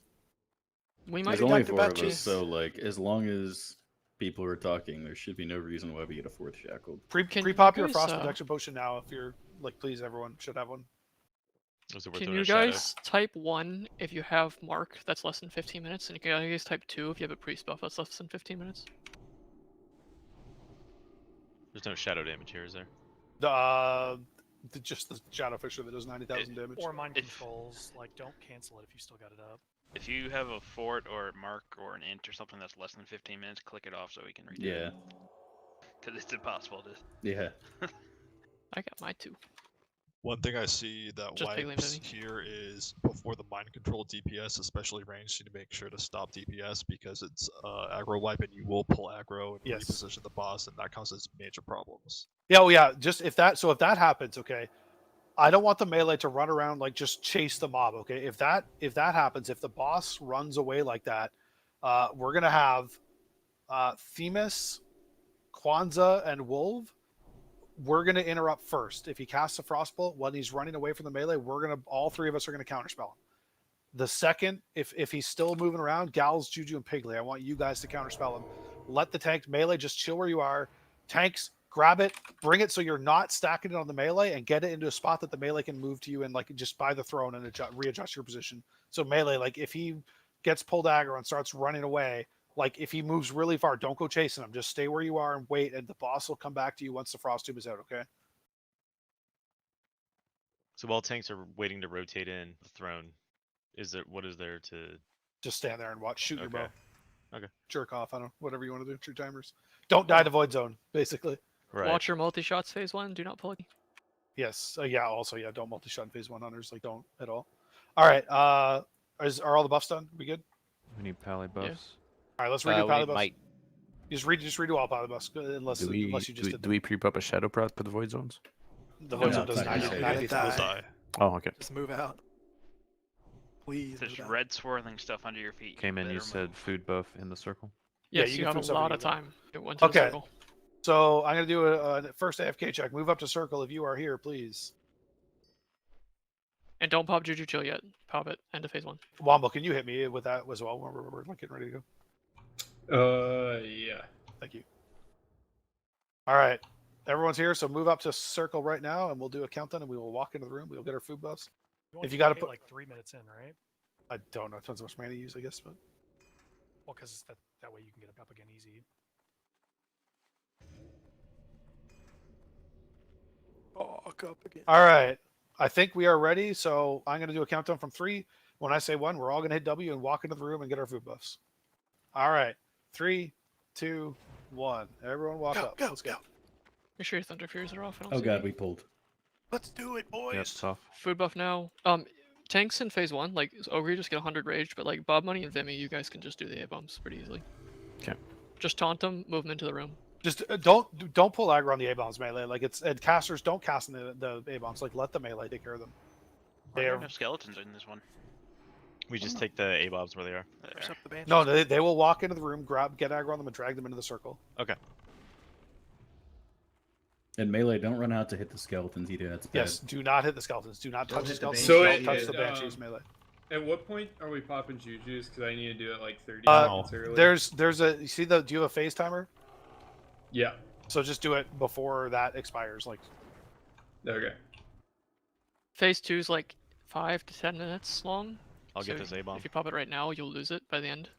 We There's only 4 of us, so like as long as people are talking, there should be no reason why we get a 4th shackled. Pre-pop your frost protection potion now if you're like, please, everyone should have one. Can you guys type 1 if you have Mark that's less than 15 minutes, and you can guys type 2 if you have a priest buff that's less than 15 minutes? There's no shadow damage here, is there? Just the Shadow Fisher that does 90,000 damage. Or mind controls, like don't cancel it if you still got it up. If you have a fort or a mark or an int or something that's less than 15 minutes, click it off so we can redo it. Yeah. Because it's impossible to. Yeah. I got my 2. One thing I see that Just Piglet wipes Mini. here is before the mind control DPS, especially ranged, you need to make sure to stop DPS because it's aggro wipe and you will pull aggro and Yes. reposition the boss, and that causes major problems. Yeah, well, yeah. Just if that happens, okay. I don't want the melee to run around like just chase the mob. Okay, if that happens, if the boss runs away like that, we're gonna have Themis, Kwanzaa, and Wolve. We're gonna interrupt first. If he casts a frostbolt when he's running away from the melee, all 3 of us are gonna counterspell him. The second, if he's still moving around, Gals, Juju, and Piggly, I want you guys to counterspell him. Let the tank melee just chill where you are. Tanks, grab it, bring it so you're not stacking it on the melee, and get it into a spot that the melee can move to you and like just by the throne and readjust your position. So melee, like if he gets pulled aggro and starts running away, like if he moves really far, don't go chasing him. Just stay where you are and wait, and the boss will come back to you once the frost tube is out. Okay. So while tanks are waiting to rotate in the throne, what is there to just stand there and watch? Shoot your bow. Okay. Jerk off. I don't. Whatever you want to do. True timers. Don't die to void zone. Basically. Watch your multi shots phase 1. Do not pull it. Yes. Yeah. Also, yeah. Don't multi-shot in phase 1 hunters. Like, don't at all. All right. Are all the buffs done? We good? We need pally buffs. All right. Let's redo we pally need buffs. might. Just redo all pally buffs, unless Do we unless you just did do we pre-pop a shadow prod for the void zones? the void No, zone does it's not 90 gonna 90 die. thousand. Oh, okay. Just move out. Please. There's move out. red swirling stuff under your feet. Came in, you better said move. food buff in the circle. Yeah, Yes, you you, can have a food somebody lot you of want. time. It went to the Okay. circle. So I'm gonna do a first AFK check. Move up to circle if you are here, please. And don't pop Juju Chill yet. Pop it. End of phase 1. Wombo, can you hit me with that as well? We're getting ready to go. Yeah. Thank you. All right, everyone's here, so move up to circle right now, and we'll do a countdown, and we will walk into the room. We'll get our food buffs. If you got to put, like 3 minutes in, right? I don't know, depends how much mana you use, I guess, but Well, because that way you can get it up again easy. Fuck up again. all right. I think we are ready, so I'm gonna do a countdown from 3. When I say 1, we're all gonna hit W and walk into the room and get our food buffs. All right, 3, 2, 1. Everyone walk up. Let's go. Make sure your Thunder Furies are off. I don't Oh see god, any. we pulled. Let's do it, boys. Yep, tough. Food buff now. Tanks in phase 1, like Ogre just get 100 rage, but like Bob Money and Vimy, you guys can just do the A-bombs pretty easily. Okay. Just taunt them, move them into the room. Just don't pull aggro on the A-bombs melee. Like and casters don't cast in the A-bombs. Like let the melee take care of them. Why They do are we have skeletons in this one? We just take the A-bobs where they are. Push up the banshees. no, they will walk into the room, get aggro on them, and drag them into the circle. Okay. And melee, don't run out to hit the skeletons either. That's bad. Yes, do not hit the skeletons. Do not Don't touch the hit the skeletons. So don't it- touch it, the banshees melee. At what point are we popping jujus? Because I need to do it like 30 Uh, minutes early. there's a you see the do you have a phase timer? Yeah. So just do it before that expires. Like Okay. Phase 2 is like 5 to 10 minutes long. I'll get so this A-bomb. If you pop it right now, you'll lose it by the end.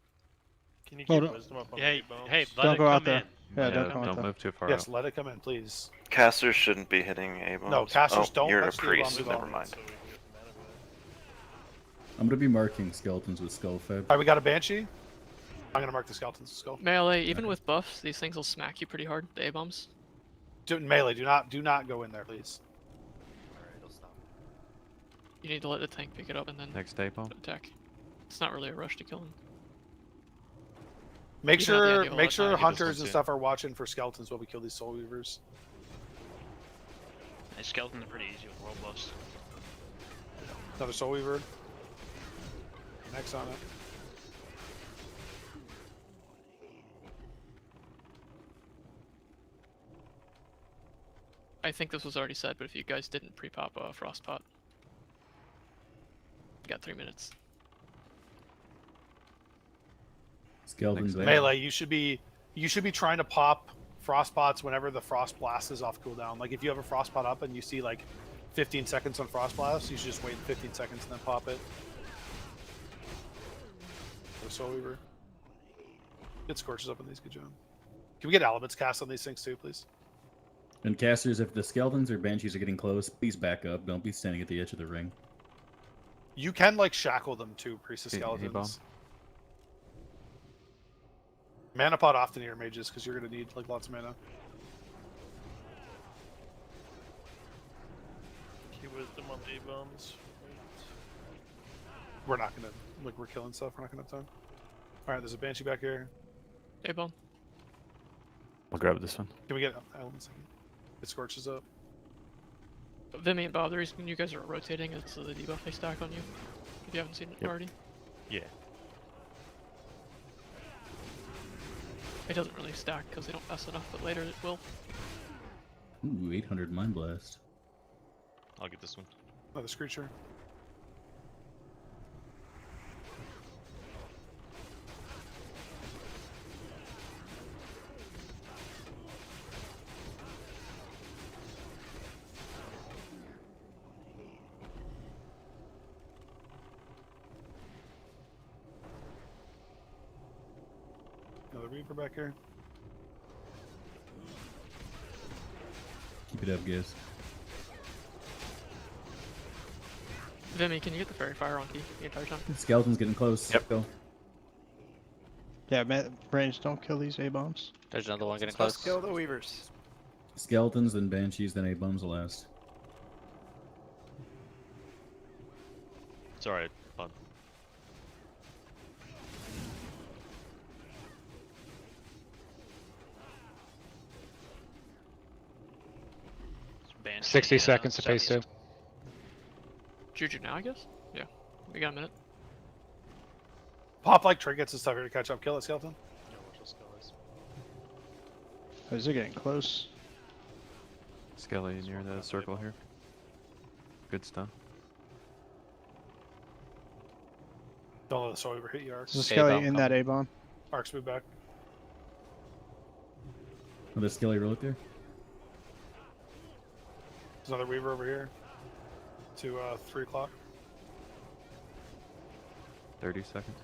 Can you Oh, keep don't- wisdom up on Hey, the bones? hey, let Don't it go come out there. in. Yeah, Yeah, don't come out don't there. move too far yes, out. let it come in, please. Casters shouldn't be hitting A-bombs. No, casters oh, don't You're a touch the priest. A-bombs Never at all. mind. So we can get the mana back. I'm gonna be marking skeletons with skull fed. All right, we got a banshee. I'm gonna mark the skeletons with skull. Melee, even with buffs, these things will smack you pretty hard. The A-bombs. Melee, do not go in there, please. Alright, it'll stop. You need to let the tank pick it up and then Next A-bomb. attack. It's not really a rush to kill him. Make You have the idea sure of a lot make of sure time. hunters and stuff are watching for skeletons while we kill these soul weavers. The skeletons are pretty easy with world buffs. Another soul weaver. Next on it. I think this was already said, but if you guys didn't pre-pop a Frostpot, you got 3 minutes. Skeletons there. Melee, you should be trying to pop frost pots whenever the frost blast is off cooldown. Like if you have a frost pot up and you see like 15 seconds on frost blast, you should just wait 15 seconds and then pop it. The soul weaver. Get scorches up on these, good job. Can we get elements cast on these things too, please? And casters, if the skeletons or banshees are getting close, please back up. Don't be standing at the edge of the ring. You can like shackle them too, priest of Hey, bomb. skeletons. Mana pot often here, mages, because you're gonna need like lots of mana. Keep wisdom on the A-bombs. We're not gonna we're killing stuff. We're not gonna have time. All right, there's a banshee back here. A-bomb. I'll grab this one. Can we get elements? It scorches up. Vimy and Bob, the reason you guys are rotating is so the debuff they stack on you. If you haven't seen it already. Yeah. It doesn't really stack because they don't mess enough, but later it will. Ooh, 800 Mind Blast. I'll get this one. Another screecher. Another reaper back here. Keep it up, guys. Vimy, can you get the fairy fire on key the entire time? Skeleton's getting close. Yep. Go. Yeah, range, don't kill these A-bombs. There's another one getting Let's close. kill the weavers. Skeletons, then banshees, then A-bombs will last. Sorry, bud. Banshee, 60 seconds to phase southeast. 2. Juju now, I guess? Yeah. We got a minute. Pop like trinkets and stuff here to catch up. Kill it, skeleton. Oh, is it getting close? Skelly near the circle here. Good stuff. Don't let the soul ever hit you, Arcs. There's a Skelly in that A-bomb. Arcs, move back. Oh, there's Skelly relic there. There's another Weaver over here. To 3 o'clock. 30 seconds.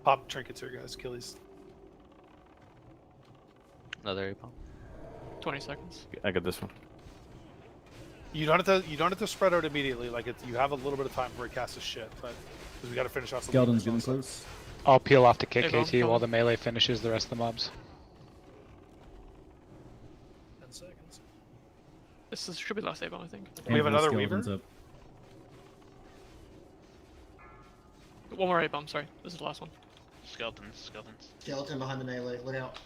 Pop trinkets here, guys. Kill these. Another A-bomb. 20 seconds. I got this one. You don't have to spread out immediately. Like you have a little bit of time before he casts his shit, but because we got to finish off the Skeleton's Weavers getting also. close. I'll peel off to kick Hey, Bob, KT come while on. the melee finishes the rest of the mobs. 10 seconds. Should be the last A-bomb, I think. We have another Skeleton's Weaver. up. One more A-bomb, sorry. This is the last one. Skeletons. Skeleton behind the melee. Look out.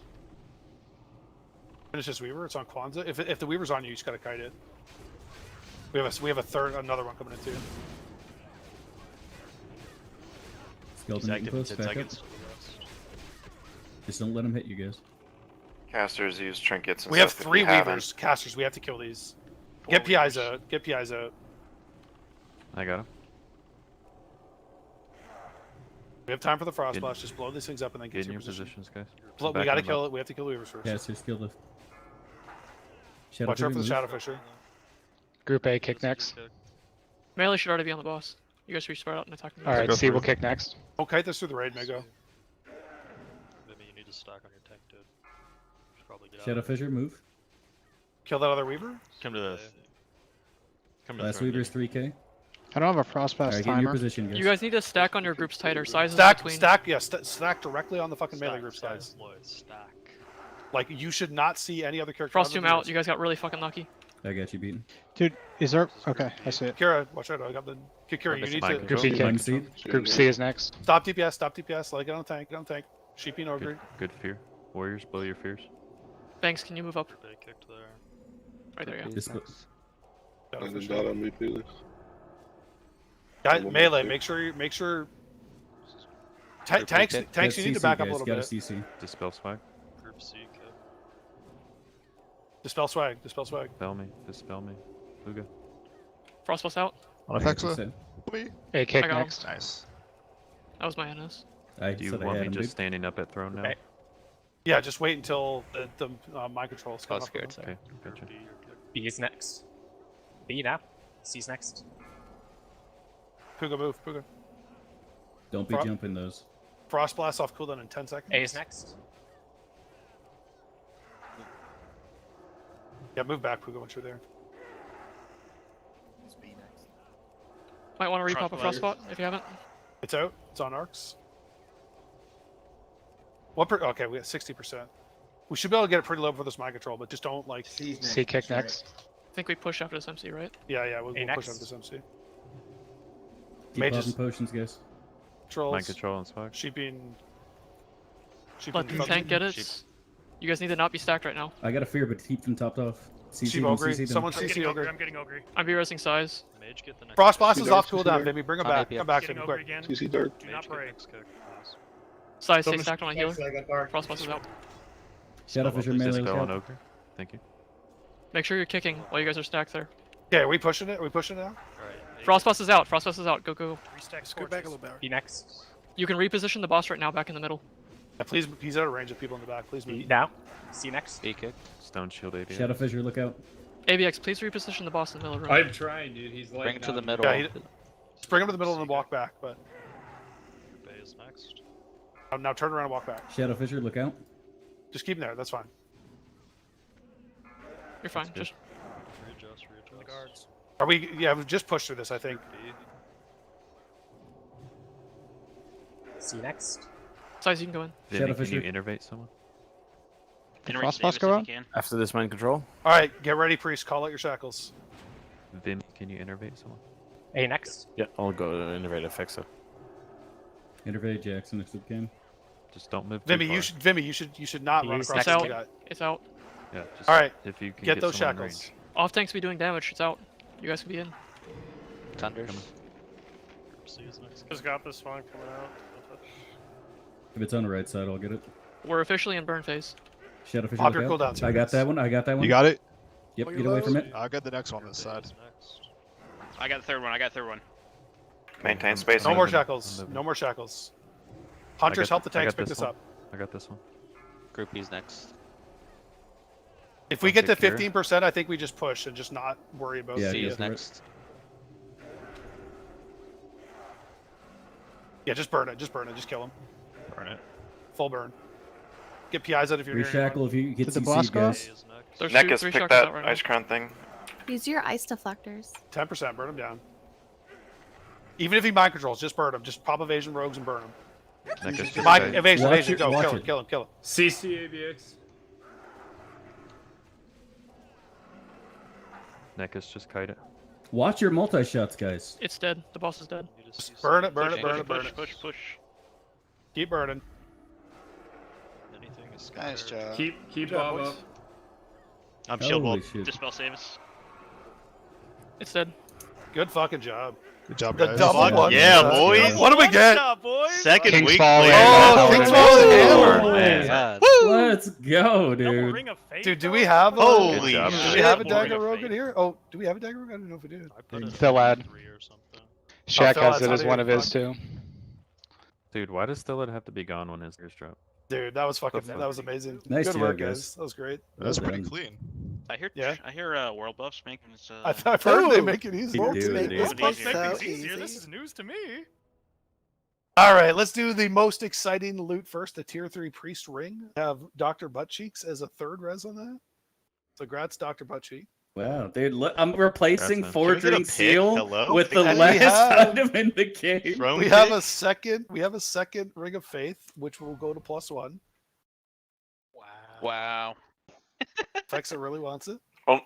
Finish this Weaver. It's on Kwanzaa. If the Weaver's on you, you just gotta kite it. We have another one coming in too. Skeleton He's getting active in close. 10 Back up. seconds. Just don't let him hit you guys. Casters use trinkets and We have stuff if 3 you haven't. Weavers. Casters. We have to kill these. Get PIs out. Get PIs out. I got him. We have time for the frost blast. Just blow these things up and then Get get in your your position. positions, guys. We Back gotta them kill up. it. We have to kill Weavers first. Yeah, it's your skill lift. Shadow Watch out for the move. Shadow Fisher. Group A kick next. Melee should already be on the boss. You guys should spread out and attack me. Alright, C will kick next. Oh, kite this through the raid, Mego. Maybe you need to stack on your tank, dude. Should probably get Shadow out. Fissure, move. Kill that other Weaver. Come to the. Come to Last the Weaver's 3k. I don't have a frost pass Alright, get in your timer. position, guys. You guys need to stack on your groups tighter. Sizes Stack, between. stack directly on the fucking melee group guys. Stack. Like you should not see any other character. Frost other Tomb than out. yours. You guys got really fucking lucky. I got you beaten. Dude, is there... Okay, I see it. Kira, watch out! I got the Kira. You need to Group B kick. Group C is next. stop DPS. Stop DPS. Like get on tank. Get on tank. Sheepy no Good, good fear. Warriors, blow your fears. Banks, can you move up? They kicked there. Right there, yeah. This Guys, melee. Make sure. Tanks. You need to back up a little Got bit. CC. Dispel swag. Group C kick. Dispel swag. Dispel swag. Dispel me. Dispel me. Luga. Frost Bust out. I got you, Sid. A kick I got him. next. Nice. That was my NS. Do you want me just standing up at throne now? Okay. Yeah, just wait until the mind control is I coming was up. scared, sorry. Okay, gotcha. B is next. B now. C's next. Puga move. Puga. Don't be Fro- jumping those. Frost blast off cooldown in 10 seconds. A is next. Yeah, move back, Puga, once you're there. Might want to repop a Frost Frostbot if you haven't. It's out. It's on arcs. What? Okay, we got 60%. We should be able to get it pretty low for this mind control, but just don't like. C kick next. I think we push after this MC, right? Yeah, we'll push next. up this MC. Keep Mages- popping potions, guys. Trolls. Mind control and swag. Sheeping. Let the tank get it. You guys need to not be stacked right now. I got a fear, but keep them topped off. CC Sheep them, Ogre. CC them. Someone I'm CC getting ogre. Ogre. I'm getting ogre. I'm be-resing size. Mage get the next. Frost blast is kick. off cooldown, baby. Bring him I'm back. APF. Come back to Getting him ogre quick. again. CC Do third. not Mage get pray. next kick, please. Size, stay stacked on my healer. Frost Bust is out. Shadow Fissure melee. Dispel look on out. ogre. Thank you. Make sure you're kicking while you guys are stacked there. Yeah, are we pushing it? Are we pushing it now? Alright. Frost Bust is out. Frost Bust is out. Go, go, go. Restack Scoot back a scorches. little bit. B next. You can reposition the boss right now back in the middle. Yeah, please, he's out of range of people in the back. Please B move. now. C next. B kick. Stone shield 80. Shadow Fissure, look out. ABX, please reposition the boss in the middle room. I'm trying, dude. He's like. Bring it to the middle. Yeah, Just bring him to the middle and walk back. But Group A is next. now turn around and walk back. Shadow Fissure, look out. Just keep him there. That's fine. You're fine. Just Readjust. The guards. Are we? Yeah, we've just pushed through this. I think. C next. size, you can go in. Vinny, Shadow can you Fissure. innervate someone? Can Frost Davis Bust go if you out? can. After this mind control? All right, get ready, priest. Call out your shackles. Vinny, can you innervate someone? A next. Yeah, I'll go to innervate Effexa. Intervade Jackson if you can. Just don't move too Vimy, you should not run He's across next the to guy. It's out. Yeah, just All right, if you can get those someone in shackles. range. Off tanks be doing damage. It's out. You guys can be in. Thunders. Just got this one coming out. If it's on the right side, I'll get it. We're officially in burn phase. Shadowfish. Pop your look out. cooldowns, I got that one. I got that one. You got it? Yep. Get away from it. I got the next one this side. I got the third one. I got the third one. Maintain space. No more shackles. No more shackles. Hunters, help the tanks pick this up. I got this one. Groupies next. If we get to Secure. 15%, I think we just push and just not worry about Yeah, the. C is next. Yeah, just burn it. Just burn it. Just kill him. Burn it. Full burn. Get PIs out if you're near Reshackle if you get Did the CC, boss go? guys. There's Nekus, three pick shackles that out right ice crown thing. Use your ice deflectors. 10%. Burn them down. Even if he mind controls, just burn him. Just pop evasion rogues and burn them. Nekus, just Mind kite. evasion, Watch evasion. it, Go. watch Kill him. it. Kill him. Kill him. CC ABX. Nekus, just kite it. Watch your multi shots, guys. It's dead. The boss is dead. Burn it. Burn Push, it. Burn push, it. Burn push, it. push, push. Keep burning. Anything is Nice job. Keep job, Bob boys. up. I'm shield Holy wall. shit. Dispel save us. It's dead. Good fucking job. Good job, The guys. double Fuck one. yeah, boys. What do we get? Second King's week. Fall player. and Oh, King's Fall and Hammer. Oh, man. God. Let's go, Double dude. ring of fate. Dude, do though? we have a? Holy job, Do guys. we have a shit. dagger Boring rogue in here? Oh, do we have a dagger rogue? I don't know if we do. Still add. Shaq Phil, has that's it how as they one of get his too. Dude, why does Stillhead have to be gone when his ears drop? Dude, that was fucking. That's That was amazing. Nice Good job, work, guys. guys. That was great. That's Well pretty done. clean. I hear. Yeah. I hear. World buffs making this. I've heard they Ooh. make it easy. They Won't do, make dude. this It part is Make so things easier. easy. This is news to me. All right, let's do the most exciting loot first. The tier 3 priest ring. Have Dr. Buttcheeks as a third res on that. So, grats, Dr. Buttcheek. Wow, dude, look, I'm replacing Congrats, man. Four Can we get a Drink pic? Seal Hello? with the And we last have- item in the game. Throne We have pick? a second. We have a second ring of faith, which will go to +1. Wow. Fexa really wants it.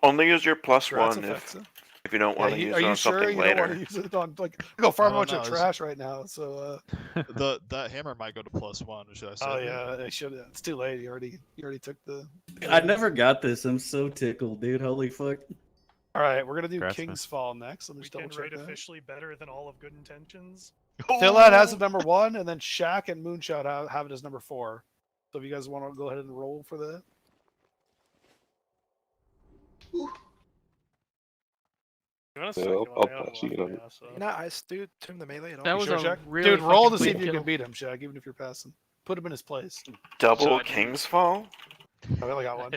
Only use your plus Congrats, one Fexa. if you don't want to Yeah, use are it you on sure something you don't later. want to use it on like go farm a Oh, bunch no, of it's- trash right now? So. That hammer might go to +1. Should I say? Oh yeah, I should. It's too late. You already took the. I never got this. I'm so tickled, dude. Holy fuck. All right, we're gonna do Congrats, man. King's Fall next. Let me just double Weekend check rate that. officially better than all of Good Intentions. Philad has it number 1, and then Shaq and Moonshot have it as number 4. So if you guys want to go ahead and roll for that. You want to Yeah, I'll pass you on it. You're not ice, dude. Turn the melee at all. That You was sure, a Shaq? really Dude, roll to fucking see if clean you kill. can beat him, Shaq. Even if you're passing, put him in his place. Double So I- King's Fall? I only got one.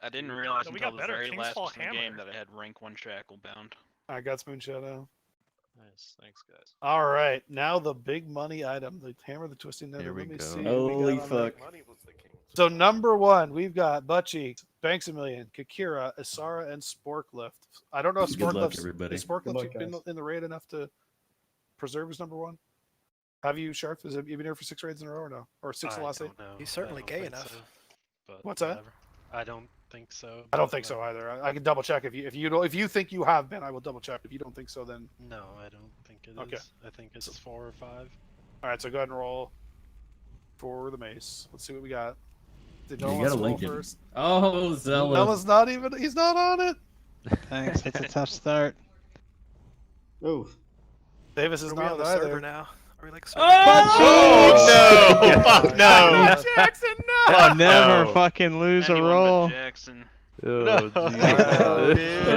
I didn't realize No, we until got the better. very King's last Fall in the game Hammer. that I had rank 1 shackle bound. I got Moonshot out. Nice, thanks guys. All right, now the big money item, the hammer, the twisting nether. Here we Let me go. see. what we Holy got on there. fuck. So number 1, we've got Buttcheeks, Banks-A-Million, Kakira, Isara, and Sporklift. I don't know if Good luck, Sporklift's everybody. is Sporklift Good luck, been guys. in the raid enough to preserve his number 1. Have you, Sharp? Has it you been here for 6 raids in a row or no? Or 6 I the last 8? don't know. He's certainly I don't gay think enough. so, but What's that? whatever. I don't think so. I don't but think so whatever. either. I can double check if you think you have been. I will double check. If you don't think so, then No, I don't think it is. Okay. I think it's 4 or 5. all right. So go ahead and roll for the mace. Let's see what we got. Did no You one gotta roll link it. first? Oh, Zela. Noah's not even. He's not on it. Thanks. It's a tough start. Oh, Davis is Are we not on the either. server now? Are we like? Oh, no! Fuck no! Jackson, no! Fuck Never no. fucking lose a Anyone but roll. Jackson. Oh,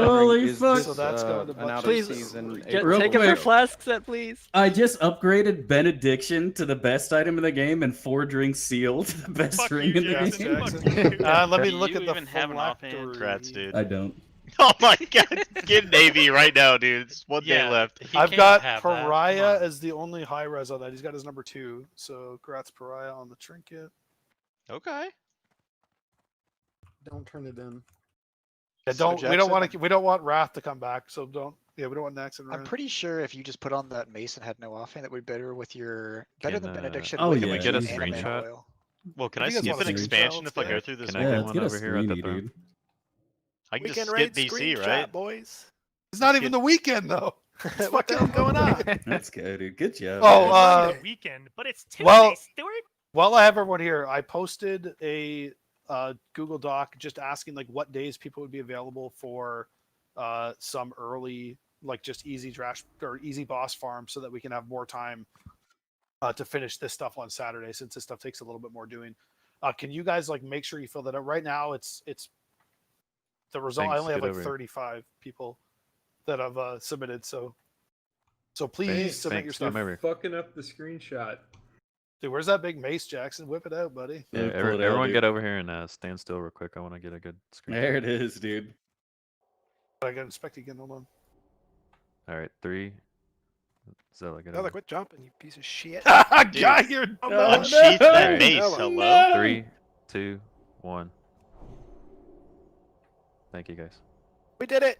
Holy Jesus. fuck. So that's going to an out of Please, season Real take it for quick. flask set, please. I just upgraded Benediction to the best item in the game and 4 Drink Seal to the best Fuck ring you, in the Jackson. game. Fuck you. Let me Do look you at the even have an offhand? phylactery. Congrats, dude. I don't. Oh my god, get Navy right now, dude. It's one day Yeah, left. he I've can't got have that. Come Pariah on. as the only high res on that. He's got his number 2. So congrats Pariah on the trinket. Okay. don't turn it in. Yeah, So we don't want Jackson- we don't want Wrath to come back. So don't. Yeah, we don't want Nax and I'm Wrath. pretty sure if you just put on that mace and had no offhand, that would be better with your better than Can, benediction. oh, with yeah. your Can we get a animate screenshot? oil. Well, can I I think that's skip one an of the expansion if I screenshots, go through this Can I Yeah, get whole let's one get a over here at the screeny, throne? dude. I can just Weekend skip raid DC, right? screenshot, boys. It's not even the weekend though. What the hell's going on? Let's go, dude. Good job. Oh, man. We're on the weekend, but it's Tuesday, well, Stuart. while I have everyone here, I posted a Google Doc just asking like what days people would be available for some early, like just easy trash or easy boss farms, so that we can have more time to finish this stuff on Saturday, since this stuff takes a little bit more doing. Can you guys like make sure you fill that out? Right now, it's the result. I Thanks, only have get like over here. 35 people that have submitted. So please submit your stuff. I'm over here. Fucking up the screenshot. Dude, where's that big mace, Jackson? Whip it out, buddy. Yeah, Yeah, pull it out, everyone dude. get over here and stand still real quick. I want to get a good screen. There it is, dude. I got inspect again. Hold on. All right, 3. Zela, get Zela, over. quit jumping, you piece of shit. God, you're dumb. Unsheath that Alright. mace, Zela. hello? 3, 2, 1. Thank you, guys. We did it.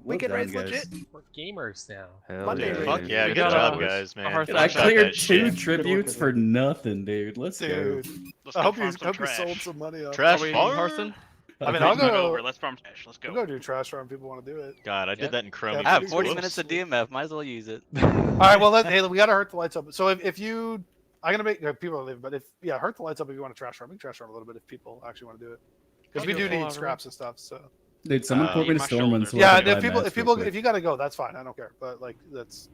Well Weekend done, raid's guys. legit. We're gamers now. Hell Monday yeah, raid. Fuck dude. yeah, We good got job, a- guys, a man. hard Dude, I Shot cleared that 2 shit. tributes for nothing, dude. Let's Dude, Let's I go hope you farm some sold trash. some money up. Trash Are we farm? Hearthstone? I mean, I'll I'll go over. Let's farm trash. Let's I'll go. go do trash farm. People want to do it. God, I did that in Chrome. Yeah, I have Whoops. 40 minutes of DMF. Might as well use it. All right, well, hey, we gotta hurt the lights up. So if you, I'm gonna make people are leaving, but if hurt the lights up if you want to trash farm. We can trash farm a little bit if people actually want to do it, because we I'll do do a full need hour. scraps and stuff. So Dude, someone put me to my Stormwind. shoulder. So I yeah, can buy if people, mats real quick. if you gotta go, that's fine. I don't care. But like that's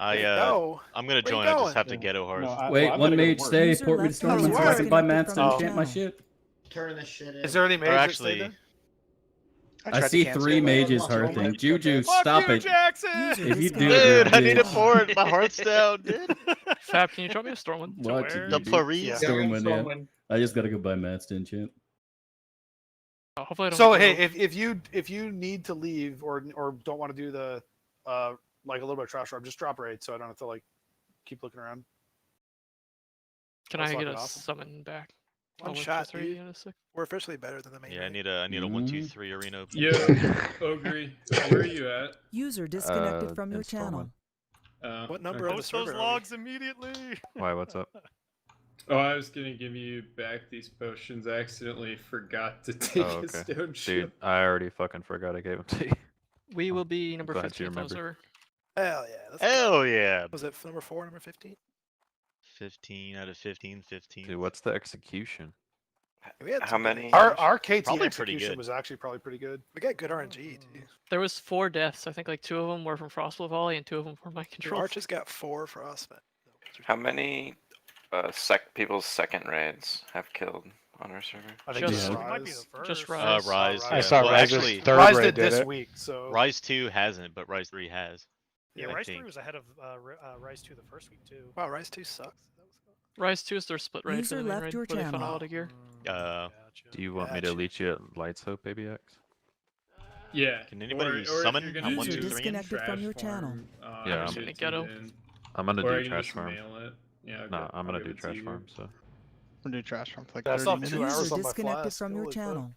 No. I'm gonna Where you join. I just going? have to ghetto hearth. Wait, one mage stay, User port me to left your Stormwind so I channel. can buy mats to Oh. enchant my shit. Turn this shit in. is there any mage Or that actually, stayed I see 3 mages hearthing. Juju, stop you, it. Jackson! If you do, dude, you're a I need a bitch. port. My heart's down, dude. Fab, can you drop me a Stormwind? What? where? The Paris. Yeah. Stormwind, yeah. I just gotta go buy mats to enchant. Oh, hopefully I don't So get hey, killed. if you need to leave or don't want to do the like a little bit of trash farm, just drop raid so I don't have to like keep looking around. Can that's I get fucking a awesome. summon back? One I'll wait for shot, 3 dude. in a sec. We're officially better than the main Yeah, I raid. need a 1, 2, 3 arena. open. Yo, Ogre, where are you at? User disconnected from your in channel. What number on the Post those server are we? logs immediately. Why? What's up? Oh, I was gonna give you back these potions. I accidentally forgot to take Oh, a okay. stone Dude, ship. I already fucking forgot I gave them to you. We will be number glad you 15 on the remembered. server. Hell yeah. Let's go. Hell yeah. Was it number 4, number 15? 15 out of 15, 15. Dude, what's the execution? We had How some good many? Our KT Probably pretty execution good. was actually probably pretty good. We got good RNG too. There was 4 deaths. I think like 2 of them were from Frostwolf Volley and 2 of them were my Dude, control. Arch has got 4 for us, but How many people's second raids have killed on our server? I think Just- just it might be the Rise. first. Just Rise. Rise. I yeah. saw well, Rise's actually, third Rise raid did this it. week, so Rise 2 hasn't, but Rise 3 has. Yeah, I Rise think. 3 was ahead of Rise 2 the first week too. wow, Rise 2 sucks. Rise 2 is their split raid User for the main left raid your where they found channel. all the gear. Uh, Do you want me to Gotcha. leech you at Lights Hope, Baby X? Yeah. Can anybody or if summon you're on gonna 1, do 2, 3 in? disconnected from your channel. Yeah, I'm shoot in the some ghetto. in. I'm gonna Or I do can trash just farm. mail it. Yeah, Nah, okay, I'm I'll gonna give do it to trash you. farm, so. I'm gonna do trash farm for like That's 30 off minutes. 2 hours User on my disconnected flask. from your Holy fuck. channel.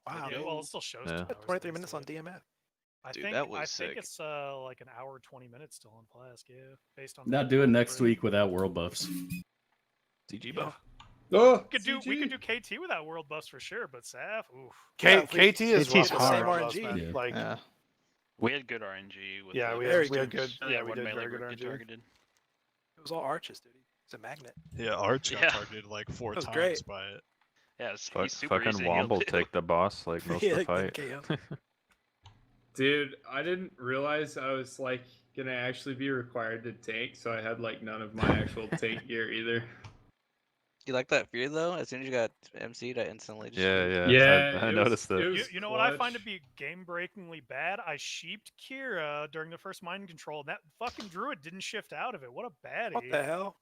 Wow. Yeah, well, it still shows. Yeah. 2 Got hours 23 next minutes to on it. DMF. I Dude, think that was I sick. think it's like an hour 20 minutes still on Flask, yeah, based on. Not the doing next rate. week without world buffs. CG buff. Oh, We could do KT without world buffs for sure, but Saf, oof. KT is KT's rough hard. without Same RNG. RNG. Yeah. Like Yeah. We had good RNG. With Yeah, the we had first good- two. yeah, we one did melee very good would get RNG. targeted. It was all arches, dude. It's a magnet. Yeah, Arch got Yeah. targeted like 4 That was times great. by it. Yeah, he's super Fucking easy to heal, Womble too. take the boss like most Yeah, of the like, fight. KO. Dude, I didn't realize I was like gonna actually be required to tank, so I had like none of my actual tank gear either. You like that fear though? As soon as you got MC'd, I instantly just. Yeah, yeah. Yeah, I it noticed was- that. it was You know what I find to clutch. be game-breakingly bad? I sheeped Kira during the first mind control, and that fucking druid didn't shift out of it. What a baddie! What the hell?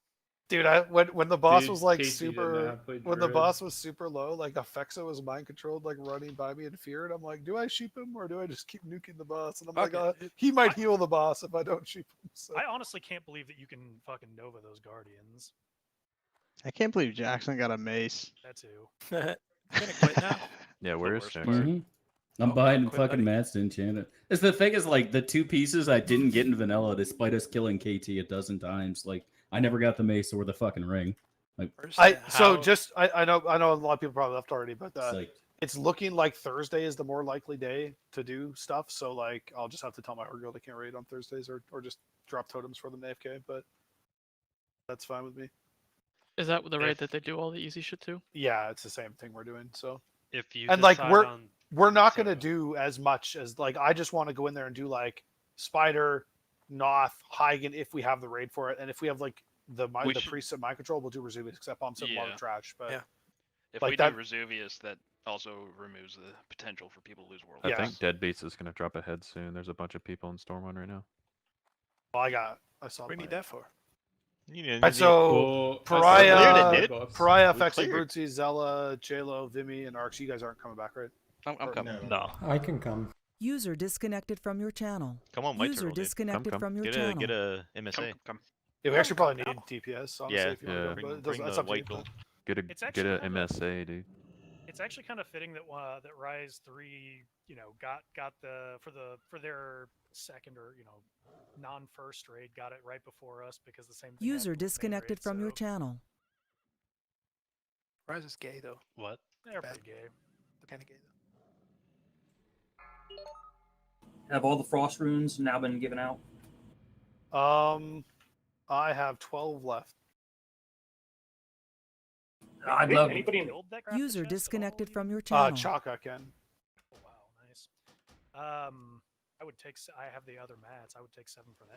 Dude, when the boss Dude, was like Casey did super, not play when the Druid. boss was super low, like Afexa was mind controlled, like running by me in fear, and I'm like, do I sheep him or do I just keep nuking the boss? And I'm Fuck like, it. he might heal the boss if I don't sheep him. So. I honestly can't believe that you can fucking Nova those guardians. I can't believe Jackson got a mace. That too. You gonna quit now? Yeah, where is worst Jackson? Mhm. I'm Oh, buying quit fucking letting- mats to enchant it. It's the thing is like the 2 pieces I didn't get in vanilla despite us killing KT a dozen times. Like I never got the mace or the fucking ring. Like Where's I that? so How- just I know a lot of people probably left already, but it's like it's looking like Thursday is the more likely day to do stuff. So like, I'll just have to tell my Horde Guild they can't raid on Thursdays, or just drop totems for them to AFK. But that's fine with me. Is that the raid that they do all the easy shit to? Yeah, it's the same thing we're doing. So If you and like decide on we're not gonna do as much as like I just want to go in there and do like Spider, Noth, Heigen if we have the raid for it, and if we have like the priest at mind control, we'll do Resuvius. Except I'm a lot of trash, but Yeah. If like we that- do Resuvius, that also removes the potential for people to lose world. I think Deadbeats is gonna drop a head soon. There's a bunch of people in Storm 1 right now. well, I saw. What do you need that for? Right, so Pariah, We FX, cleared. Brutzi, Zela, JLo, Vimy, and Arx. You guys aren't coming back, right? I'm coming. No. I can come. User disconnected from your channel. Come on, White User Turtle, dude. disconnected Come. from your Get channel. a MSA. Come. Yeah, we actually probably need DPS. Honestly, Yeah, if you want to bring- go, but bring that's the up to you. white gold. Oh. Get It's a actually get a kind of- MSA, dude. It's actually kind of fitting that that Rise 3, got for their second or non-first raid got it right before us because the same thing. User happened with main disconnected raid, from your so channel. Rise is gay though. What? They're Bad. pretty gay. They're kind of gay though. Have all the frost runes now been given out? I have 12 left. I'd love. Anybody build that crafted User chest at all disconnected yet? from your channel. Chaka can. Oh, wow, nice. I would take. I have the other mats. I would take 7 for that